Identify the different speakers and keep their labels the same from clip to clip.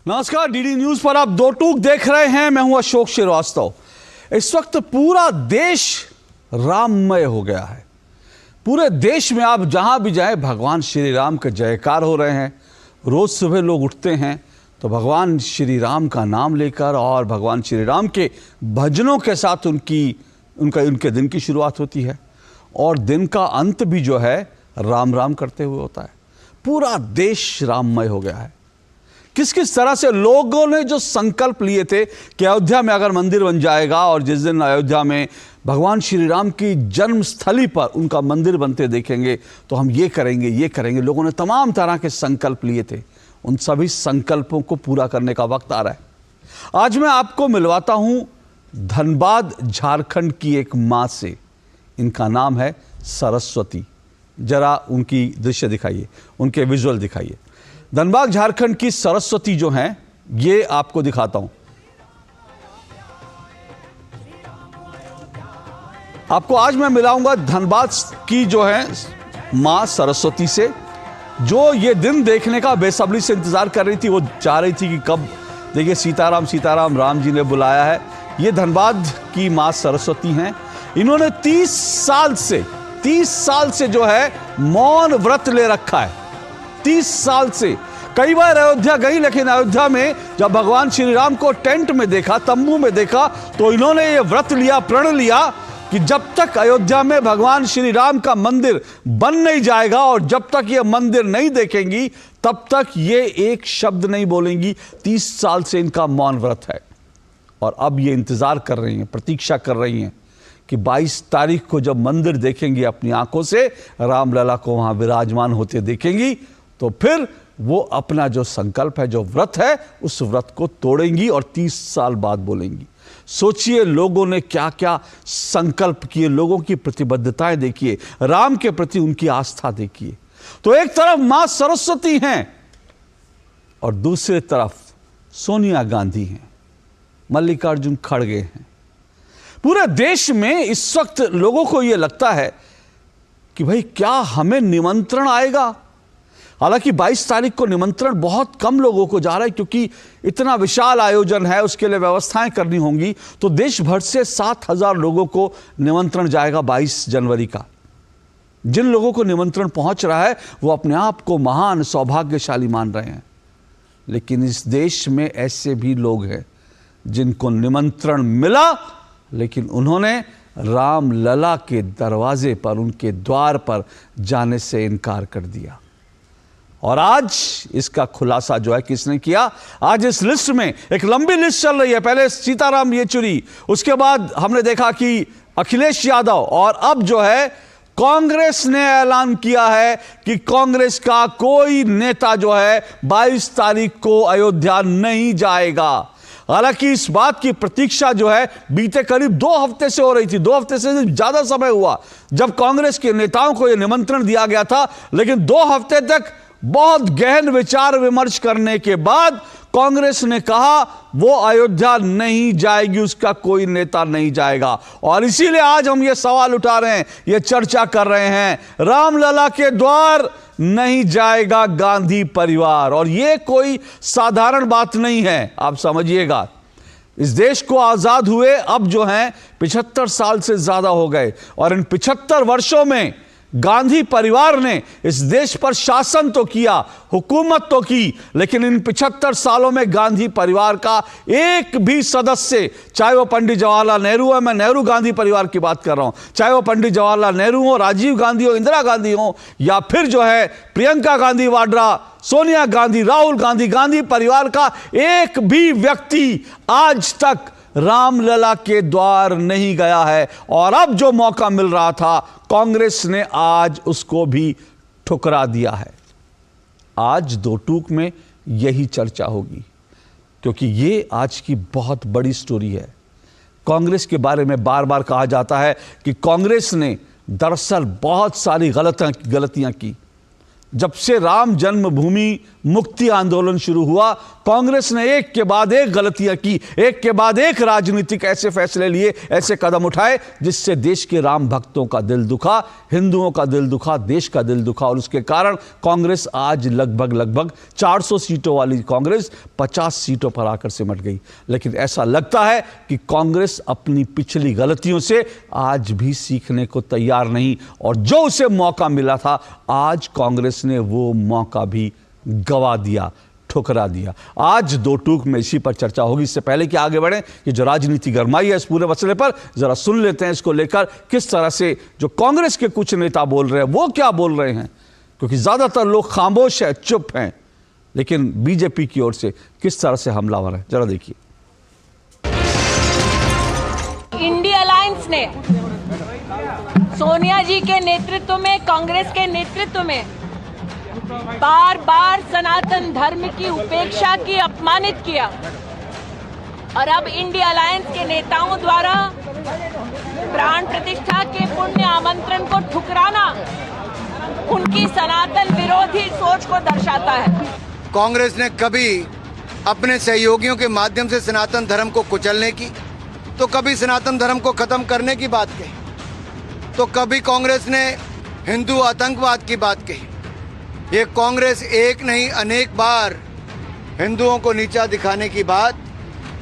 Speaker 1: नमस्कार, DD news पर आप दो टूक देख रहे हैं। मैं हूं अशोक श्रीवास्तव। इस वक्त पूरा देश राममय हो गया है। पूरे देश में आप जहां भी जाएं भगवान श्री राम के जयकार हो रहे हैं। रोज सुबह लोग उठते हैं तो भगवान श्री राम का नाम लेकर और भगवान श्री राम के भजनों के साथ उनके दिन की शुरुआत होती है और दिन का अंत भी जो है राम राम करते हुए होता है। पूरा देश राममय हो गया है। किस किस तरह से लोगों ने जो संकल्प लिए थे कि अयोध्या में अगर मंदिर बन जाएगा और जिस दिन अयोध्या में भगवान श्री राम की जन्मस्थली पर उनका मंदिर बनते देखेंगे तो हम ये करेंगे। लोगों ने तमाम तरह के संकल्प लिए थे। उन सभी संकल्पों को पूरा करने का वक्त आ रहा है। आज मैं आपको मिलवाता हूं धनबाद झारखंड की एक मां से। इनका नाम है सरस्वती। जरा उनकी दृश्य दिखाइए, उनके विजुअल दिखाइए। धनबाद झारखंड की सरस्वती जो हैं, ये आपको दिखाता हूं। आपको आज मैं मिलाऊंगा धनबाद की जो है मां सरस्वती से, जो ये दिन देखने का बेसब्री से इंतजार कर रही थी। वो चाह रही थी कि कब देखिए सीताराम सीताराम राम जी ने बुलाया है। ये धनबाद की मां सरस्वती हैं। इन्होंने 30 साल से जो है मौन व्रत ले रखा है। 30 साल से कई बार अयोध्या गई, लेकिन अयोध्या में जब भगवान श्री राम को टेंट में देखा, तंबू में देखा, तो इन्होंने ये व्रत लिया, प्रण लिया कि जब तक अयोध्या में भगवान श्री राम का मंदिर बन नहीं जाएगा और जब तक ये मंदिर नहीं देखेंगी तब तक ये एक शब्द नहीं बोलेंगी। 30 साल से इनका मौन व्रत है और अब ये इंतजार कर रही हैं, प्रतीक्षा कर रही हैं कि 22 तारीख को जब मंदिर देखेंगी अपनी आंखों से, रामलला को वहां विराजमान होते देखेंगी, तो फिर वो अपना जो संकल्प है, जो व्रत है, उस व्रत को तोड़ेंगी और 30 साल बाद बोलेंगी। सोचिए लोगों ने क्या क्या संकल्प किए, लोगों की प्रतिबद्धताएं देखिए, राम के प्रति उनकी आस्था देखिए। तो एक तरफ मां सरस्वती हैं और दूसरी तरफ सोनिया गांधी हैं, मल्लिकार्जुन खड़गे हैं। पूरे देश में इस वक्त लोगों को यह लगता है कि भाई क्या हमें निमंत्रण आएगा। हालांकि 22 तारीख को निमंत्रण बहुत कम लोगों को जा रहा है, क्योंकि इतना विशाल आयोजन है, उसके लिए व्यवस्थाएं करनी होंगी। तो देश भर से 7,000 लोगों को निमंत्रण जाएगा 22 जनवरी का। जिन लोगों को निमंत्रण पहुंच रहा है वो अपने आप को महान सौभाग्यशाली मान रहे हैं। लेकिन इस देश में ऐसे भी लोग हैं जिनको निमंत्रण मिला, लेकिन उन्होंने रामलला के दरवाजे पर, उनके द्वार पर जाने से इनकार कर दिया। और आज इसका खुलासा जो है किसने किया? आज इस लिस्ट में एक लंबी लिस्ट चल रही है। पहले सीताराम येचुरी, उसके बाद हमने देखा कि अखिलेश यादव, और अब जो है कांग्रेस ने ऐलान किया है कि कांग्रेस का कोई नेता जो है 22 तारीख को अयोध्या नहीं जाएगा। हालांकि इस बात की प्रतीक्षा जो है बीते करीब 2 हफ्ते से हो रही थी। 2 हफ्ते से ज्यादा समय हुआ जब कांग्रेस के नेताओं को यह निमंत्रण दिया गया था, लेकिन 2 हफ्ते तक बहुत गहन विचार विमर्श करने के बाद कांग्रेस ने कहा वो अयोध्या नहीं जाएगी, उसका कोई नेता नहीं जाएगा। और इसीलिए आज हम ये सवाल उठा रहे हैं, ये चर्चा कर रहे हैं, रामलला के द्वार नहीं जाएगा गांधी परिवार। और ये कोई साधारण बात नहीं है, आप समझिएगा। इस देश को आजाद हुए अब जो है 75 साल से ज्यादा हो गए, और इन 75 वर्षों में गांधी परिवार ने इस देश पर शासन तो किया, हुकूमत तो की, लेकिन इन 75 सालों में गांधी परिवार का एक भी सदस्य, चाहे वो पंडित जवाहरलाल नेहरू है, मैं नेहरू गांधी परिवार की बात कर रहा हूं, चाहे वो पंडित जवाहरलाल नेहरू हो, राजीव गांधी हो, इंदिरा गांधी हो, या फिर जो है प्रियंका गांधी वाड्रा, सोनिया गांधी, राहुल गांधी, गांधी परिवार का एक भी व्यक्ति आज तक रामलला के द्वार नहीं गया है। और अब जो मौका मिल रहा था, कांग्रेस ने आज उसको भी ठुकरा दिया है। आज दो टूक में यही चर्चा होगी, क्योंकि ये आज की बहुत बड़ी स्टोरी है। कांग्रेस के बारे में बार बार कहा जाता है कि कांग्रेस ने दरअसल बहुत सारी गलतियां की। जब से राम जन्मभूमि मुक्ति आंदोलन शुरू हुआ, कांग्रेस ने एक के बाद एक गलतियां की, एक के बाद एक राजनीतिक ऐसे फैसले लिए, ऐसे कदम उठाए जिससे देश के राम भक्तों का दिल दुखा, हिंदुओं का दिल दुखा, देश का दिल दुखा। और उसके कारण कांग्रेस आज लगभग 400 सीटों वाली कांग्रेस 50 सीटों पर आकर सिमट गई। लेकिन ऐसा लगता है कि कांग्रेस अपनी पिछली गलतियों से आज भी सीखने को तैयार नहीं, और जो उसे मौका मिला था आज कांग्रेस ने वो मौका भी गवा दिया, ठुकरा दिया। आज दो टूक में इसी पर चर्चा होगी। इससे पहले कि आगे बढ़े, ये जो राजनीति गरमाई है इस पूरे मसले पर, जरा सुन लेते हैं इसको लेकर किस तरह से जो कांग्रेस के कुछ नेता बोल रहे हैं, वो क्या बोल रहे हैं, क्योंकि ज्यादातर लोग खामोश है, चुप हैं, लेकिन बीजेपी की ओर से किस तरह से हमलावर है, जरा देखिए।
Speaker 2: इंडिया अलायंस ने सोनिया जी के नेतृत्व में, कांग्रेस के नेतृत्व में बार बार सनातन धर्म की उपेक्षा की, अपमानित किया, और अब इंडिया अलायंस के नेताओं द्वारा प्राण प्रतिष्ठा के पुण्य आमंत्रण को ठुकराना उनकी सनातन विरोधी सोच को दर्शाता है।
Speaker 3: कांग्रेस ने कभी अपने सहयोगियों के माध्यम से सनातन धर्म को कुचलने की, तो कभी सनातन धर्म को खत्म करने की बात कही, तो कभी कांग्रेस ने हिंदू आतंकवाद की बात कही। ये कांग्रेस एक नहीं अनेक बार हिंदुओं को नीचा दिखाने की बात,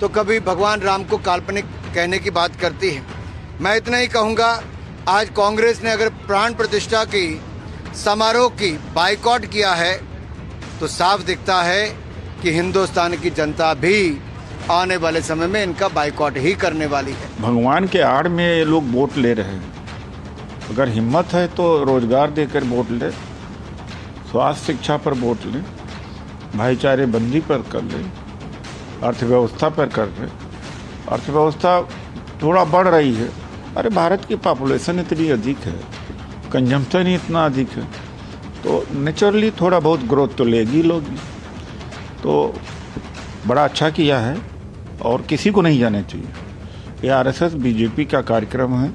Speaker 3: तो कभी भगवान राम को काल्पनिक कहने की बात करती है। मैं इतना ही कहूँगा, आज कांग्रेस ने अगर प्राण प्रतिष्ठा की समारोह की बाइकॉट किया है, तो साफ दिखता है कि हिंदुस्तान की जनता भी आने वाले समय में इनका बाइकॉट ही करने वाली है।
Speaker 4: भगवान के आड़ में ये लोग वोट ले रहे हैं। अगर हिम्मत है तो रोजगार देकर वोट ले, स्वास्थ्य शिक्षा पर वोट लें, भाईचारे बंदी पर कर लें, अर्थव्यवस्था पर कर लें। अर्थव्यवस्था थोड़ा बढ़ रही है। अरे भारत की पॉपुलेशन इतनी अधिक है, कंजम्पशन ही इतना अधिक है, तो नेचुरली थोड़ा बहुत ग्रोथ तो लेगी लोगी। तो बड़ा अच्छा किया है और किसी को नहीं जाना चाहिए। ये आरएसएस बीजेपी का कार्यक्रम है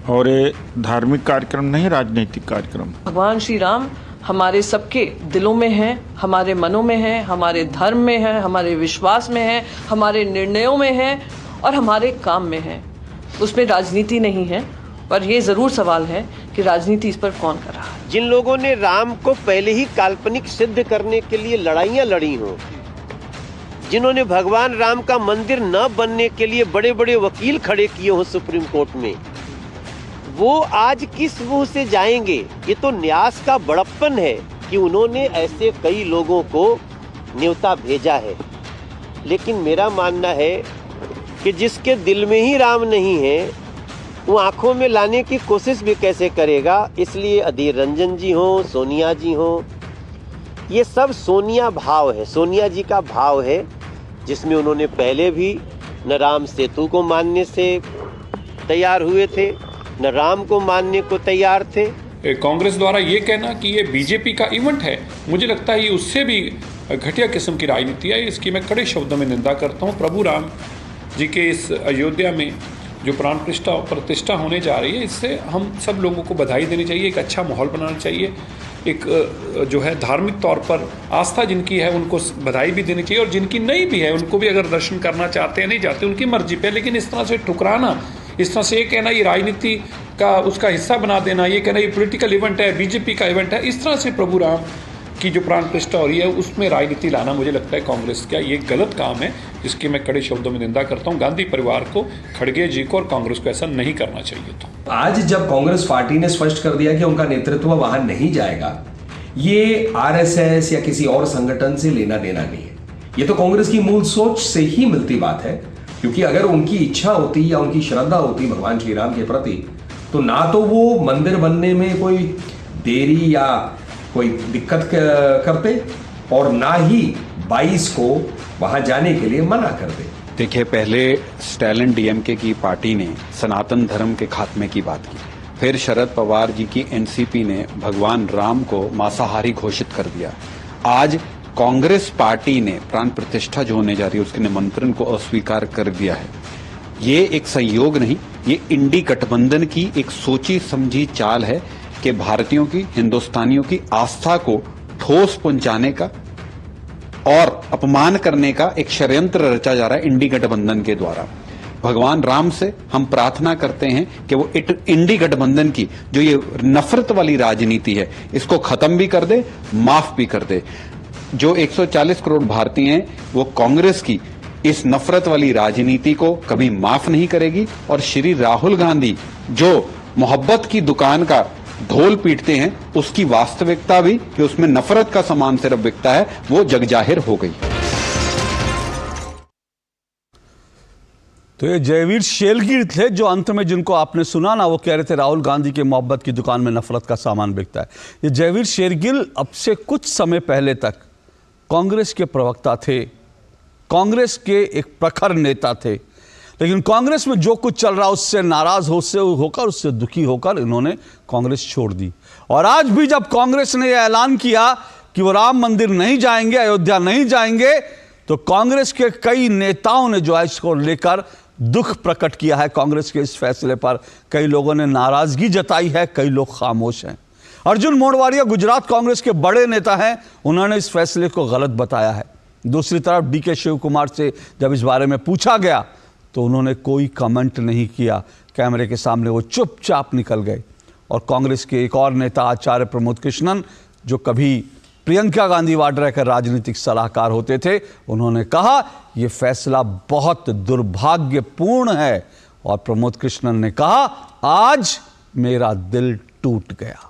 Speaker 4: और ये धार्मिक कार्यक्रम नहीं, राजनीतिक कार्यक्रम।
Speaker 5: भगवान श्री राम हमारे सबके दिलों में हैं, हमारे मनों में हैं, हमारे धर्म में हैं, हमारे विश्वास में हैं, हमारे निर्णयों में हैं और हमारे काम में हैं। उसमें राजनीति नहीं है, पर यह जरूर सवाल है कि राजनीति इस पर कौन कर रहा है।
Speaker 6: जिन लोगों ने राम को पहले ही काल्पनिक सिद्ध करने के लिए लड़ाइयां लड़ी हों, जिन्होंने भगवान राम का मंदिर न बनने के लिए बड़े बड़े वकील खड़े किए हों सुप्रीम कोर्ट में, वो आज किस मुंह से जाएंगे? ये तो न्यास का बड़प्पन है कि उन्होंने ऐसे कई लोगों को न्योता भेजा है। लेकिन मेरा मानना है कि जिसके दिल में ही राम नहीं है, वो आंखों में लाने की कोशिश भी कैसे करेगा? इसलिए अधीर रंजन जी हो, सोनिया जी हो, ये सब सोनिया भाव है, सोनिया जी का भाव है, जिसमें उन्होंने पहले भी न राम सेतु को मानने से तैयार हुए थे, न राम को मानने को तैयार थे।
Speaker 7: कांग्रेस द्वारा ये कहना कि ये बीजेपी का इवेंट है, मुझे लगता है ये उससे भी घटिया किस्म की राजनीति है। इसकी मैं कड़े शब्दों में निंदा करता हूँ। प्रभु राम जी के इस अयोध्या में जो प्राण प्रतिष्ठा होने जा रही है, इससे हम सब लोगों को बधाई देनी चाहिए, एक अच्छा माहौल बनाना चाहिए, एक जो है धार्मिक तौर पर आस्था जिनकी है उनको बधाई भी देनी चाहिए, और जिनकी नहीं भी है उनको भी अगर दर्शन करना चाहते हैं नहीं चाहते उनकी मर्जी पे। लेकिन इस तरह से ठुकराना, इस तरह से ये कहना ये राजनीति का उसका हिस्सा बना देना, ये कहना ये पॉलिटिकल इवेंट है, बीजेपी का इवेंट है, इस तरह से प्रभु राम की जो प्राण प्रतिष्ठा हो रही है उसमें राजनीति लाना, मुझे लगता है कांग्रेस का ये गलत काम है, जिसकी मैं कड़े शब्दों में निंदा करता हूँ। गांधी परिवार को, खड़गे जी को और कांग्रेस को ऐसा नहीं करना चाहिए था।
Speaker 8: आज जब कांग्रेस पार्टी ने स्पष्ट कर दिया कि उनका नेतृत्व वहां नहीं जाएगा, ये आरएसएस या किसी और संगठन से लेना देना नहीं है, ये तो कांग्रेस की मूल सोच से ही मिलती बात है। क्योंकि अगर उनकी इच्छा होती या उनकी श्रद्धा होती भगवान श्री राम के प्रति, तो ना तो वो मंदिर बनने में कोई देरी या कोई दिक्कत करते और ना ही 22 को वहां जाने के लिए मना करते।
Speaker 9: देखिए, पहले स्टैलिन डीएमके की पार्टी ने सनातन धर्म के खात्मे की बात की, फिर शरद पवार जी की एनसीपी ने भगवान राम को मांसाहारी घोषित कर दिया। आज कांग्रेस पार्टी ने प्राण प्रतिष्ठा जो होने जा रही है उसके निमंत्रण को अस्वीकार कर दिया है। ये एक संयोग नहीं, ये इंडी गठबंधन की एक सोची समझी चाल है कि भारतीयों की, हिंदुस्तानियों की आस्था को ठोस पहुंचाने का और अपमान करने का एक षड्यंत्र रचा जा रहा है इंडी गठबंधन के द्वारा। भगवान राम से हम प्रार्थना करते हैं कि वो इंडी गठबंधन की जो ये नफरत वाली राजनीति है इसको खत्म भी कर दे, माफ भी कर दे। जो 140 करोड़ भारतीय हैं वो कांग्रेस की इस नफरत वाली राजनीति को कभी माफ नहीं करेगी और श्री राहुल गांधी जो मोहब्बत की दुकान का ढोल पीटते हैं उसकी वास्तविकता भी कि उसमें नफरत का सामान सिर्फ बिकता है वो जगजाहिर हो गई।
Speaker 1: तो ये जयवीर शेरगिल थे जो अंत में जिनको आपने सुना ना, वो कह रहे थे राहुल गांधी के मोहब्बत की दुकान में नफरत का सामान बिकता है। ये जयवीर शेरगिल अब से कुछ समय पहले तक कांग्रेस के प्रवक्ता थे, कांग्रेस के एक प्रखर नेता थे, लेकिन कांग्रेस में जो कुछ चल रहा उससे नाराज होकर उससे दुखी होकर इन्होंने कांग्रेस छोड़ दी। और आज भी जब कांग्रेस ने यह ऐलान किया कि वो राम मंदिर नहीं जाएंगे, अयोध्या नहीं जाएंगे, तो कांग्रेस के कई नेताओं ने जो है इसको लेकर दुख प्रकट किया है। कांग्रेस के इस फैसले पर कई लोगों ने नाराजगी जताई है, कई लोग खामोश हैं। अर्जुन मोढवाडिया गुजरात कांग्रेस के बड़े नेता हैं, उन्होंने इस फैसले को गलत बताया है। दूसरी तरफ डीके शिव कुमार से जब इस बारे में पूछा गया तो उन्होंने कोई कमेंट नहीं किया, कैमरे के सामने वो चुपचाप निकल गए। और कांग्रेस के एक और नेता आचार्य प्रमोद कृष्णन जो कभी प्रियंका गांधी वाड्रा के राजनीतिक सलाहकार होते थे, उन्होंने कहा यह फैसला बहुत दुर्भाग्यपूर्ण है। और प्रमोद कृष्णन ने कहा आज मेरा दिल टूट गया।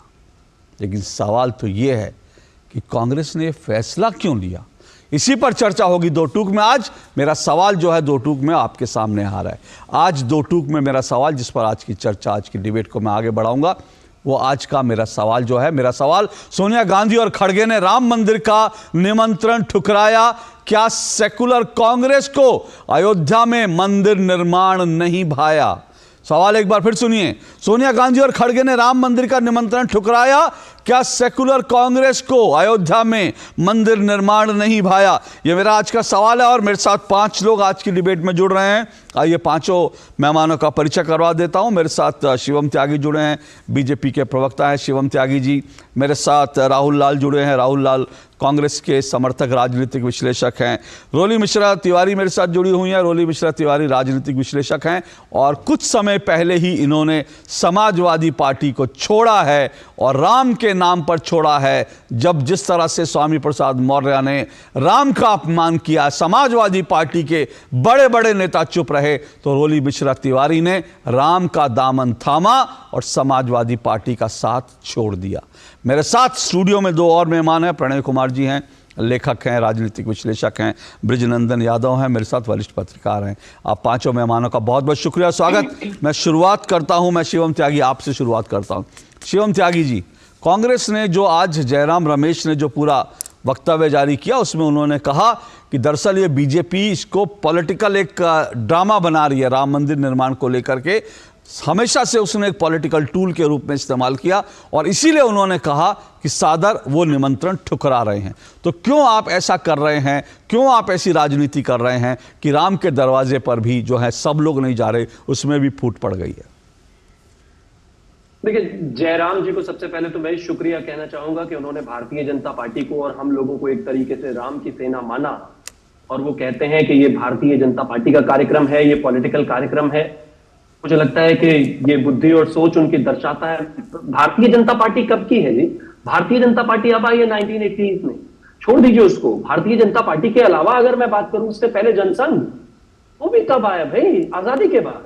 Speaker 1: लेकिन सवाल तो यह है कि कांग्रेस ने यह फैसला क्यों लिया, इसी पर चर्चा होगी दो टूक में। आज मेरा सवाल जो है दो टूक में आपके सामने आ रहा है। आज दो टूक में मेरा सवाल, जिस पर आज की चर्चा, आज की डिबेट को मैं आगे बढ़ाऊंगा, वो आज का मेरा सवाल जो है, मेरा सवाल सोनिया गांधी और खड़गे ने राम मंदिर का निमंत्रण ठुकराया, क्या सेकुलर कांग्रेस को अयोध्या में मंदिर निर्माण नहीं भाया? सवाल एक बार फिर सुनिए, सोनिया गांधी और खड़गे ने राम मंदिर का निमंत्रण ठुकराया, क्या सेकुलर कांग्रेस को अयोध्या में मंदिर निर्माण नहीं भाया? यह मेरा आज का सवाल है। और मेरे साथ 5 लोग आज की डिबेट में जुड़ रहे हैं। आइए पांचों मेहमानों का परिचय करवा देता हूं। मेरे साथ शिवम त्यागी जुड़े हैं, बीजेपी के प्रवक्ता हैं शिवम त्यागी जी। मेरे साथ राहुल लाल जुड़े हैं, राहुल लाल कांग्रेस के समर्थक राजनीतिक विश्लेषक हैं। रोली मिश्रा तिवारी मेरे साथ जुड़ी हुई हैं, रोली मिश्रा तिवारी राजनीतिक विश्लेषक हैं और कुछ समय पहले ही इन्होंने समाजवादी पार्टी को छोड़ा है और राम के नाम पर छोड़ा है। जब जिस तरह से स्वामी प्रसाद मौर्य ने राम का अपमान किया, समाजवादी पार्टी के बड़े बड़े नेता चुप रहे, तो रोली मिश्रा तिवारी ने राम का दामन थामा और समाजवादी पार्टी का साथ छोड़ दिया। मेरे साथ स्टूडियो में 2 और मेहमान हैं। प्रणय कुमार जी हैं, लेखक हैं, राजनीतिक विश्लेषक हैं। ब्रिजनंदन यादव हैं, मेरे साथ वरिष्ठ पत्रकार हैं। आप पांचों मेहमानों का बहुत बहुत शुक्रिया, स्वागत। मैं शुरुआत करता हूं, मैं शिवम त्यागी आपसे शुरुआत करता हूं। शिवम त्यागी जी, कांग्रेस ने जो आज जयराम रमेश ने जो पूरा वक्तव्य जारी किया, उसमें उन्होंने कहा कि दरअसल ये बीजेपी इसको पॉलिटिकल एक ड्रामा बना रही है, राम मंदिर निर्माण को लेकर के हमेशा से उसने एक पॉलिटिकल टूल के रूप में इस्तेमाल किया और इसीलिए उन्होंने कहा कि सादर वो निमंत्रण ठुकरा रहे हैं। तो क्यों आप ऐसा कर रहे हैं, क्यों आप ऐसी राजनीति कर रहे हैं कि राम के दरवाजे पर भी जो है सब लोग नहीं जा रहे, उसमें भी फूट पड़ गई है?
Speaker 10: देखिए, जयराम जी को सबसे पहले तो मैं शुक्रिया कहना चाहूंगा कि उन्होंने भारतीय जनता पार्टी को और हम लोगों को एक तरीके से राम की सेना माना और वो कहते हैं कि ये भारतीय जनता पार्टी का कार्यक्रम है, ये पॉलिटिकल कार्यक्रम है। मुझे लगता है कि ये बुद्धि और सोच उनकी दर्शाता है। भारतीय जनता पार्टी कब की है जी? भारतीय जनता पार्टी अब आई है 1980s में, छोड़ दीजिए उसको। भारतीय जनता पार्टी के अलावा अगर मैं बात करूं, उससे पहले जनसंघ, वो भी कब आया भाई? आजादी के बाद,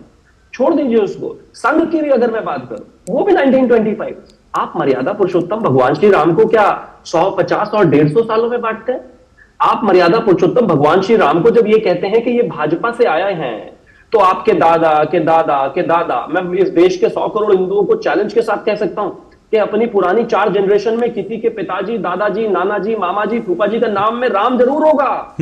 Speaker 10: छोड़ दीजिए उसको। संघ की भी अगर मैं बात करूं, वो भी 1925। आप मर्यादा पुरुषोत्तम भगवान श्री राम को क्या 100, 50 और 150 सालों में बांटते हैं? आप मर्यादा पुरुषोत्तम भगवान श्री राम को जब ये कहते हैं कि ये भाजपा से आए हैं, तो आपके दादा के दादा के दादा, मैं इस देश के 100 करोड़ हिंदुओं को चैलेंज के साथ कह सकता हूं कि अपनी पुरानी 4 जनरेशन में किसी के पिताजी, दादाजी, नानाजी, मामाजी, फूफा जी का नाम में राम जरूर होगा।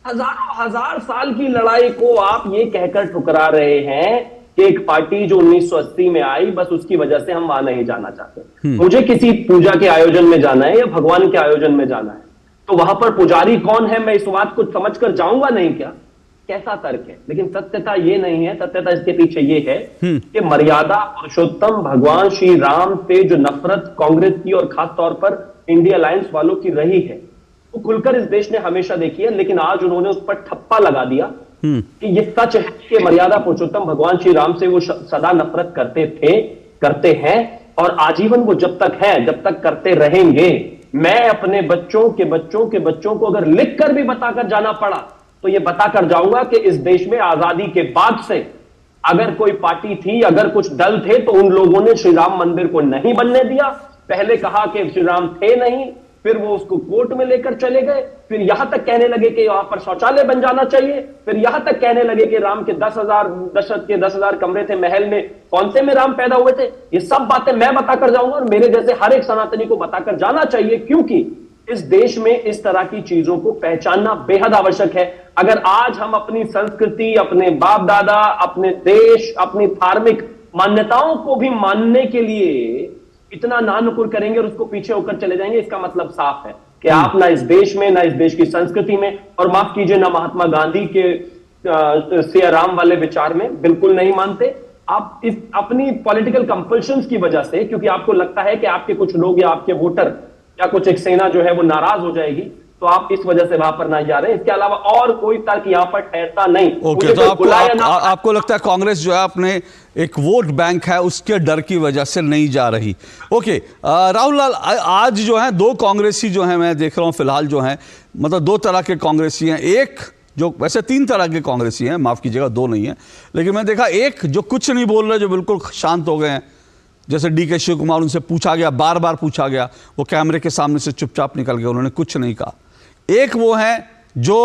Speaker 10: हजारों हजार साल की लड़ाई को आप ये कहकर ठुकरा रहे हैं कि एक पार्टी जो 1980 में आई, बस उसकी वजह से हम वहां नहीं जाना चाहते। मुझे किसी पूजा के आयोजन में जाना है या भगवान के आयोजन में जाना है, तो वहां पर पुजारी कौन है, मैं इस बात को समझकर जाऊंगा नहीं क्या? कैसा तर्क है, लेकिन सत्यता ये नहीं है। सत्यता इसके पीछे ये है कि मर्यादा पुरुषोत्तम भगवान श्री राम से जो नफरत कांग्रेस की और खास तौर पर इंडिया अलायंस वालों की रही है, वो खुलकर इस देश ने हमेशा देखी है। लेकिन आज उन्होंने उस पर ठप्पा लगा दिया कि ये सच है कि मर्यादा पुरुषोत्तम भगवान श्री राम से वो सदा नफरत करते थे, करते हैं, और आजीवन वो जब तक है, जब तक करते रहेंगे। मैं अपने बच्चों के बच्चों के बच्चों को अगर लिखकर भी बताकर जाना पड़ा तो ये बताकर जाऊंगा कि इस देश में आजादी के बाद से अगर कोई पार्टी थी, अगर कुछ दल थे, तो उन लोगों ने श्री राम मंदिर को नहीं बनने दिया। पहले कहा कि श्री राम थे नहीं, फिर वो उसको कोर्ट में लेकर चले गए, फिर यहां तक कहने लगे कि यहां पर शौचालय बन जाना चाहिए, फिर यहां तक कहने लगे कि राम के 10,000 कमरे थे महल में, कौन से में राम पैदा हुए थे। ये सब बातें मैं बताकर जाऊंगा और मेरे जैसे हर एक सनातनी को बताकर जाना चाहिए, क्योंकि इस देश में इस तरह की चीजों को पहचानना बेहद आवश्यक है। अगर आज हम अपनी संस्कृति, अपने बाप दादा, अपने देश, अपनी धार्मिक मान्यताओं को भी मानने के लिए इतना नानुकुर करेंगे और उसको पीछे होकर चले जाएंगे, इसका मतलब साफ है कि आप ना इस देश में, ना इस देश की संस्कृति में, और माफ कीजिए ना महात्मा गांधी के सिया राम वाले विचार में बिल्कुल नहीं मानते। आप इस अपनी पॉलिटिकल कंपल्शंस की वजह से, क्योंकि आपको लगता है कि आपके कुछ लोग या आपके वोटर या कुछ एक सेना जो है वो नाराज हो जाएगी, तो आप इस वजह से वहां पर नहीं जा रहे हैं। इसके अलावा और कोई तर्क यहां पर ठहरता नहीं।
Speaker 1: ओके, तो आपको लगता है कांग्रेस जो है अपने एक वोट बैंक है उसके डर की वजह से नहीं जा रही। ओके, राहुल लाल, आज जो है दो कांग्रेसी जो है मैं देख रहा हूं फिलहाल जो है, मतलब दो तरह के कांग्रेसी हैं। एक जो वैसे तीन तरह के कांग्रेसी हैं, माफ कीजिएगा दो नहीं है, लेकिन मैं देखा एक जो कुछ नहीं बोल रहे, जो बिल्कुल शांत हो गए हैं, जैसे डी के शिव कुमार, उनसे पूछा गया, बार बार पूछा गया, वो कैमरे के सामने से चुपचाप निकल गए, उन्होंने कुछ नहीं कहा। एक वो है जो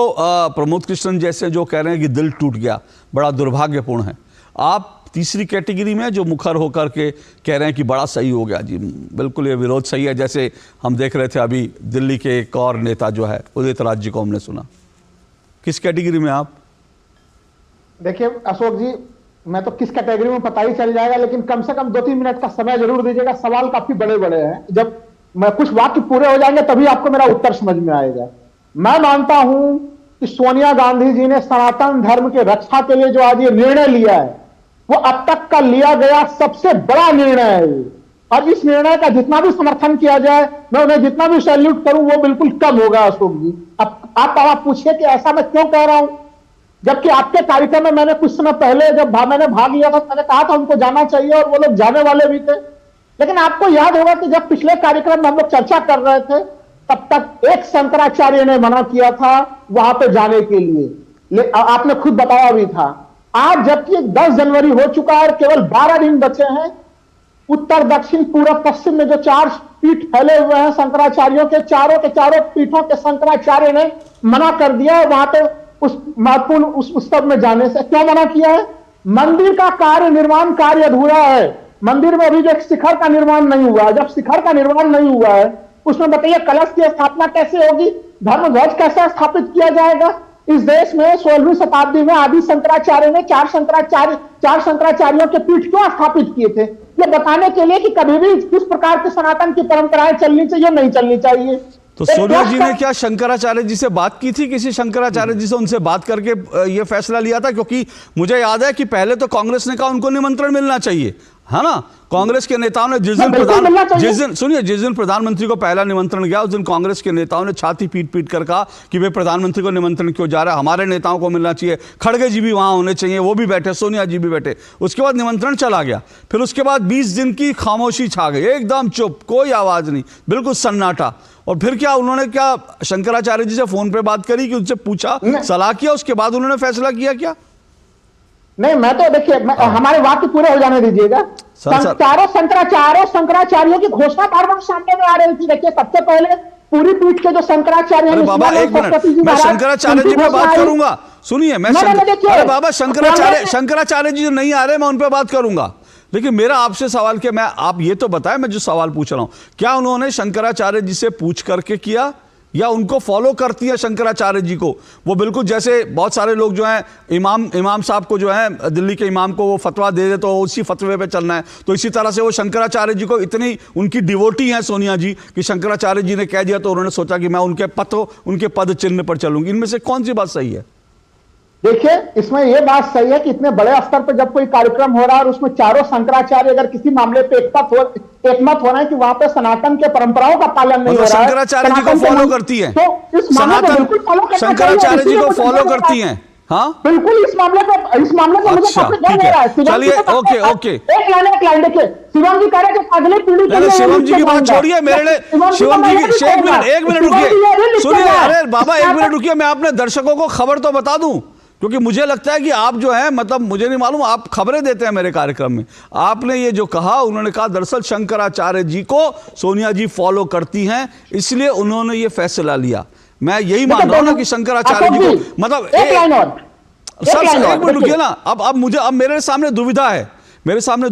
Speaker 1: प्रमोद कृष्णन जैसे, जो कह रहे हैं कि दिल टूट गया, बड़ा दुर्भाग्यपूर्ण है। आप तीसरी कैटेगरी में जो मुखर होकर के कह रहे हैं कि बड़ा सही हो गया। जी बिल्कुल, ये विरोध सही है। जैसे हम देख रहे थे अभी दिल्ली के एक और नेता जो है उदित राज जी को हमने सुना। किस कैटेगरी में आप?
Speaker 11: देखिए अशोक जी, मैं तो किस कैटेगरी में पता ही चल जाएगा, लेकिन कम से कम 2-3 मिनट का समय जरूर दीजिएगा। सवाल काफी बड़े बड़े हैं, जब मैं कुछ वाक्य पूरे हो जाएंगे तभी आपको मेरा उत्तर समझ में आएगा। मैं मानता हूं कि सोनिया गांधी जी ने सनातन धर्म के रक्षा के लिए जो आज ये निर्णय लिया है, वो अब तक का लिया गया सबसे बड़ा निर्णय है। और इस निर्णय का जितना भी समर्थन किया जाए, मैं उन्हें जितना भी सैल्यूट करूं, वो बिल्कुल कम होगा अशोक जी। अब आप पूछिए कि ऐसा मैं क्यों कह रहा हूं, जबकि आपके कार्यक्रम में मैंने कुछ समय पहले जब मैंने भाग लिया था, मैंने कहा था उनको जाना चाहिए और वो लोग जाने वाले भी थे। लेकिन आपको याद होगा कि जब पिछले कार्यक्रम में हम लोग चर्चा कर रहे थे, तब तक एक शंकराचार्य ने मना किया था वहां पे जाने के लिए, आपने खुद बताया भी था। आज जबकि 10 जनवरी हो चुका है और केवल 12 दिन बचे हैं, उत्तर दक्षिण पूर्व पश्चिम में जो 4 पीठ फैले हुए हैं शंकराचार्यों के, चारों पीठों के शंकराचार्य ने मना कर दिया है वहां पे उस महत्वपूर्ण उस उत्सव में जाने से। क्यों मना किया है? मंदिर का निर्माण कार्य अधूरा है। मंदिर में अभी जो एक शिखर का निर्माण नहीं हुआ है, जब शिखर का निर्माण नहीं हुआ है, उसमें बताइए कलश की स्थापना कैसे होगी, धर्म ध्वज कैसे स्थापित किया जाएगा। इस देश में 16वीं शताब्दी में आदि शंकराचार्य ने 4 शंकराचार्यों के पीठ क्यों स्थापित किए थे? ये बताने के लिए कि कभी भी किस प्रकार के सनातन की परंपराएं चलनी चाहिए, नहीं चलनी चाहिए।
Speaker 1: तो सोनिया जी ने क्या शंकराचार्य जी से बात की थी? किसी शंकराचार्य जी से उनसे बात करके ये फैसला लिया था? क्योंकि मुझे याद है कि पहले तो कांग्रेस ने कहा उनको निमंत्रण मिलना चाहिए, है ना। कांग्रेस के नेताओं ने जिस दिन प्रधानमंत्री को पहला निमंत्रण गया, उस दिन कांग्रेस के नेताओं ने छाती पीट पीट कर कहा कि वे प्रधानमंत्री को निमंत्रण क्यों जा रहा है, हमारे नेताओं को मिलना चाहिए, खड़गे जी भी वहां होने चाहिए, वो भी बैठे, सोनिया जी भी बैठे। उसके बाद निमंत्रण चला गया, फिर उसके बाद 20 दिन की खामोशी छा गई, एकदम चुप, कोई आवाज नहीं, बिल्कुल सन्नाटा। और फिर क्या उन्होंने क्या शंकराचार्य जी से फोन पे बात करी कि उनसे पूछा, सलाह किया, उसके बाद उन्होंने फैसला किया क्या?
Speaker 11: नहीं, मैं तो देखिए हमारे वाक्य पूरे हो जाने दीजिएगा। चारों शंकराचार्यों की घोषणा बार बार सामने में आ रही थी। देखिए सबसे पहले पूरी पीठ के जो शंकराचार्य हैं,
Speaker 1: बाबा एक मिनट, मैं शंकराचार्य जी पे बात करूंगा, सुनिए। मैं अरे बाबा शंकराचार्य जी जो नहीं आ रहे, मैं उन पे बात करूंगा। लेकिन मेरा आपसे सवाल क्या, मैं आप ये तो बताएं, मैं जो सवाल पूछ रहा हूं, क्या उन्होंने शंकराचार्य जी से पूछ करके किया या उनको फॉलो करती है शंकराचार्य जी को? वो बिल्कुल जैसे बहुत सारे लोग जो हैं इमाम साहब को जो है दिल्ली के इमाम को वो फतवा दे दे तो उसी फतवे पे चलना है, तो इसी तरह से वो शंकराचार्य जी को इतनी उनकी डिवोटी हैं सोनिया जी कि शंकराचार्य जी ने कह दिया तो उन्होंने सोचा कि मैं उनके पद चिन्ह पर चलूंगी। इनमें से कौन सी बात सही है?
Speaker 11: देखिए, इसमें यह बात सही है कि इतने बड़े स्तर पर जब कोई कार्यक्रम हो रहा है और उसमें चारों शंकराचार्य अगर किसी मामले पे एकमत हो रहे हैं कि वहां पे सनातन के परंपराओं का पालन नहीं हो रहा है,
Speaker 1: शंकराचार्य जी को फॉलो करती है,
Speaker 11: तो इस मामले को बिल्कुल फॉलो करना चाहिए।
Speaker 1: शंकराचार्य जी को फॉलो करती हैं, हाँ
Speaker 11: बिल्कुल। इस मामले पे मुझे काफी डर लग रहा है।
Speaker 1: चलिए, ओके
Speaker 11: एक लाइन देखिए, शिवम जी कह रहे हैं कि अगली पीढ़ी के लिए
Speaker 1: शिवम जी की बात छोड़िए, मेरे लिए शिवम जी की एक मिनट रुकिए, सुनिए, अरे बाबा एक मिनट रुकिए, मैं अपने दर्शकों को खबर तो बता दूं, क्योंकि मुझे लगता है कि आप जो है, मतलब मुझे नहीं मालूम, आप खबरें देते हैं मेरे कार्यक्रम में। आपने ये जो कहा, उन्होंने कहा दरअसल शंकराचार्य जी को सोनिया जी फॉलो करती हैं, इसलिए उन्होंने ये फैसला लिया। मैं यही मान रहा हूं ना कि शंकराचार्य जी को, मतलब सर एक मिनट रुकिए ना, अब मेरे सामने दुविधा है, मेरे सामने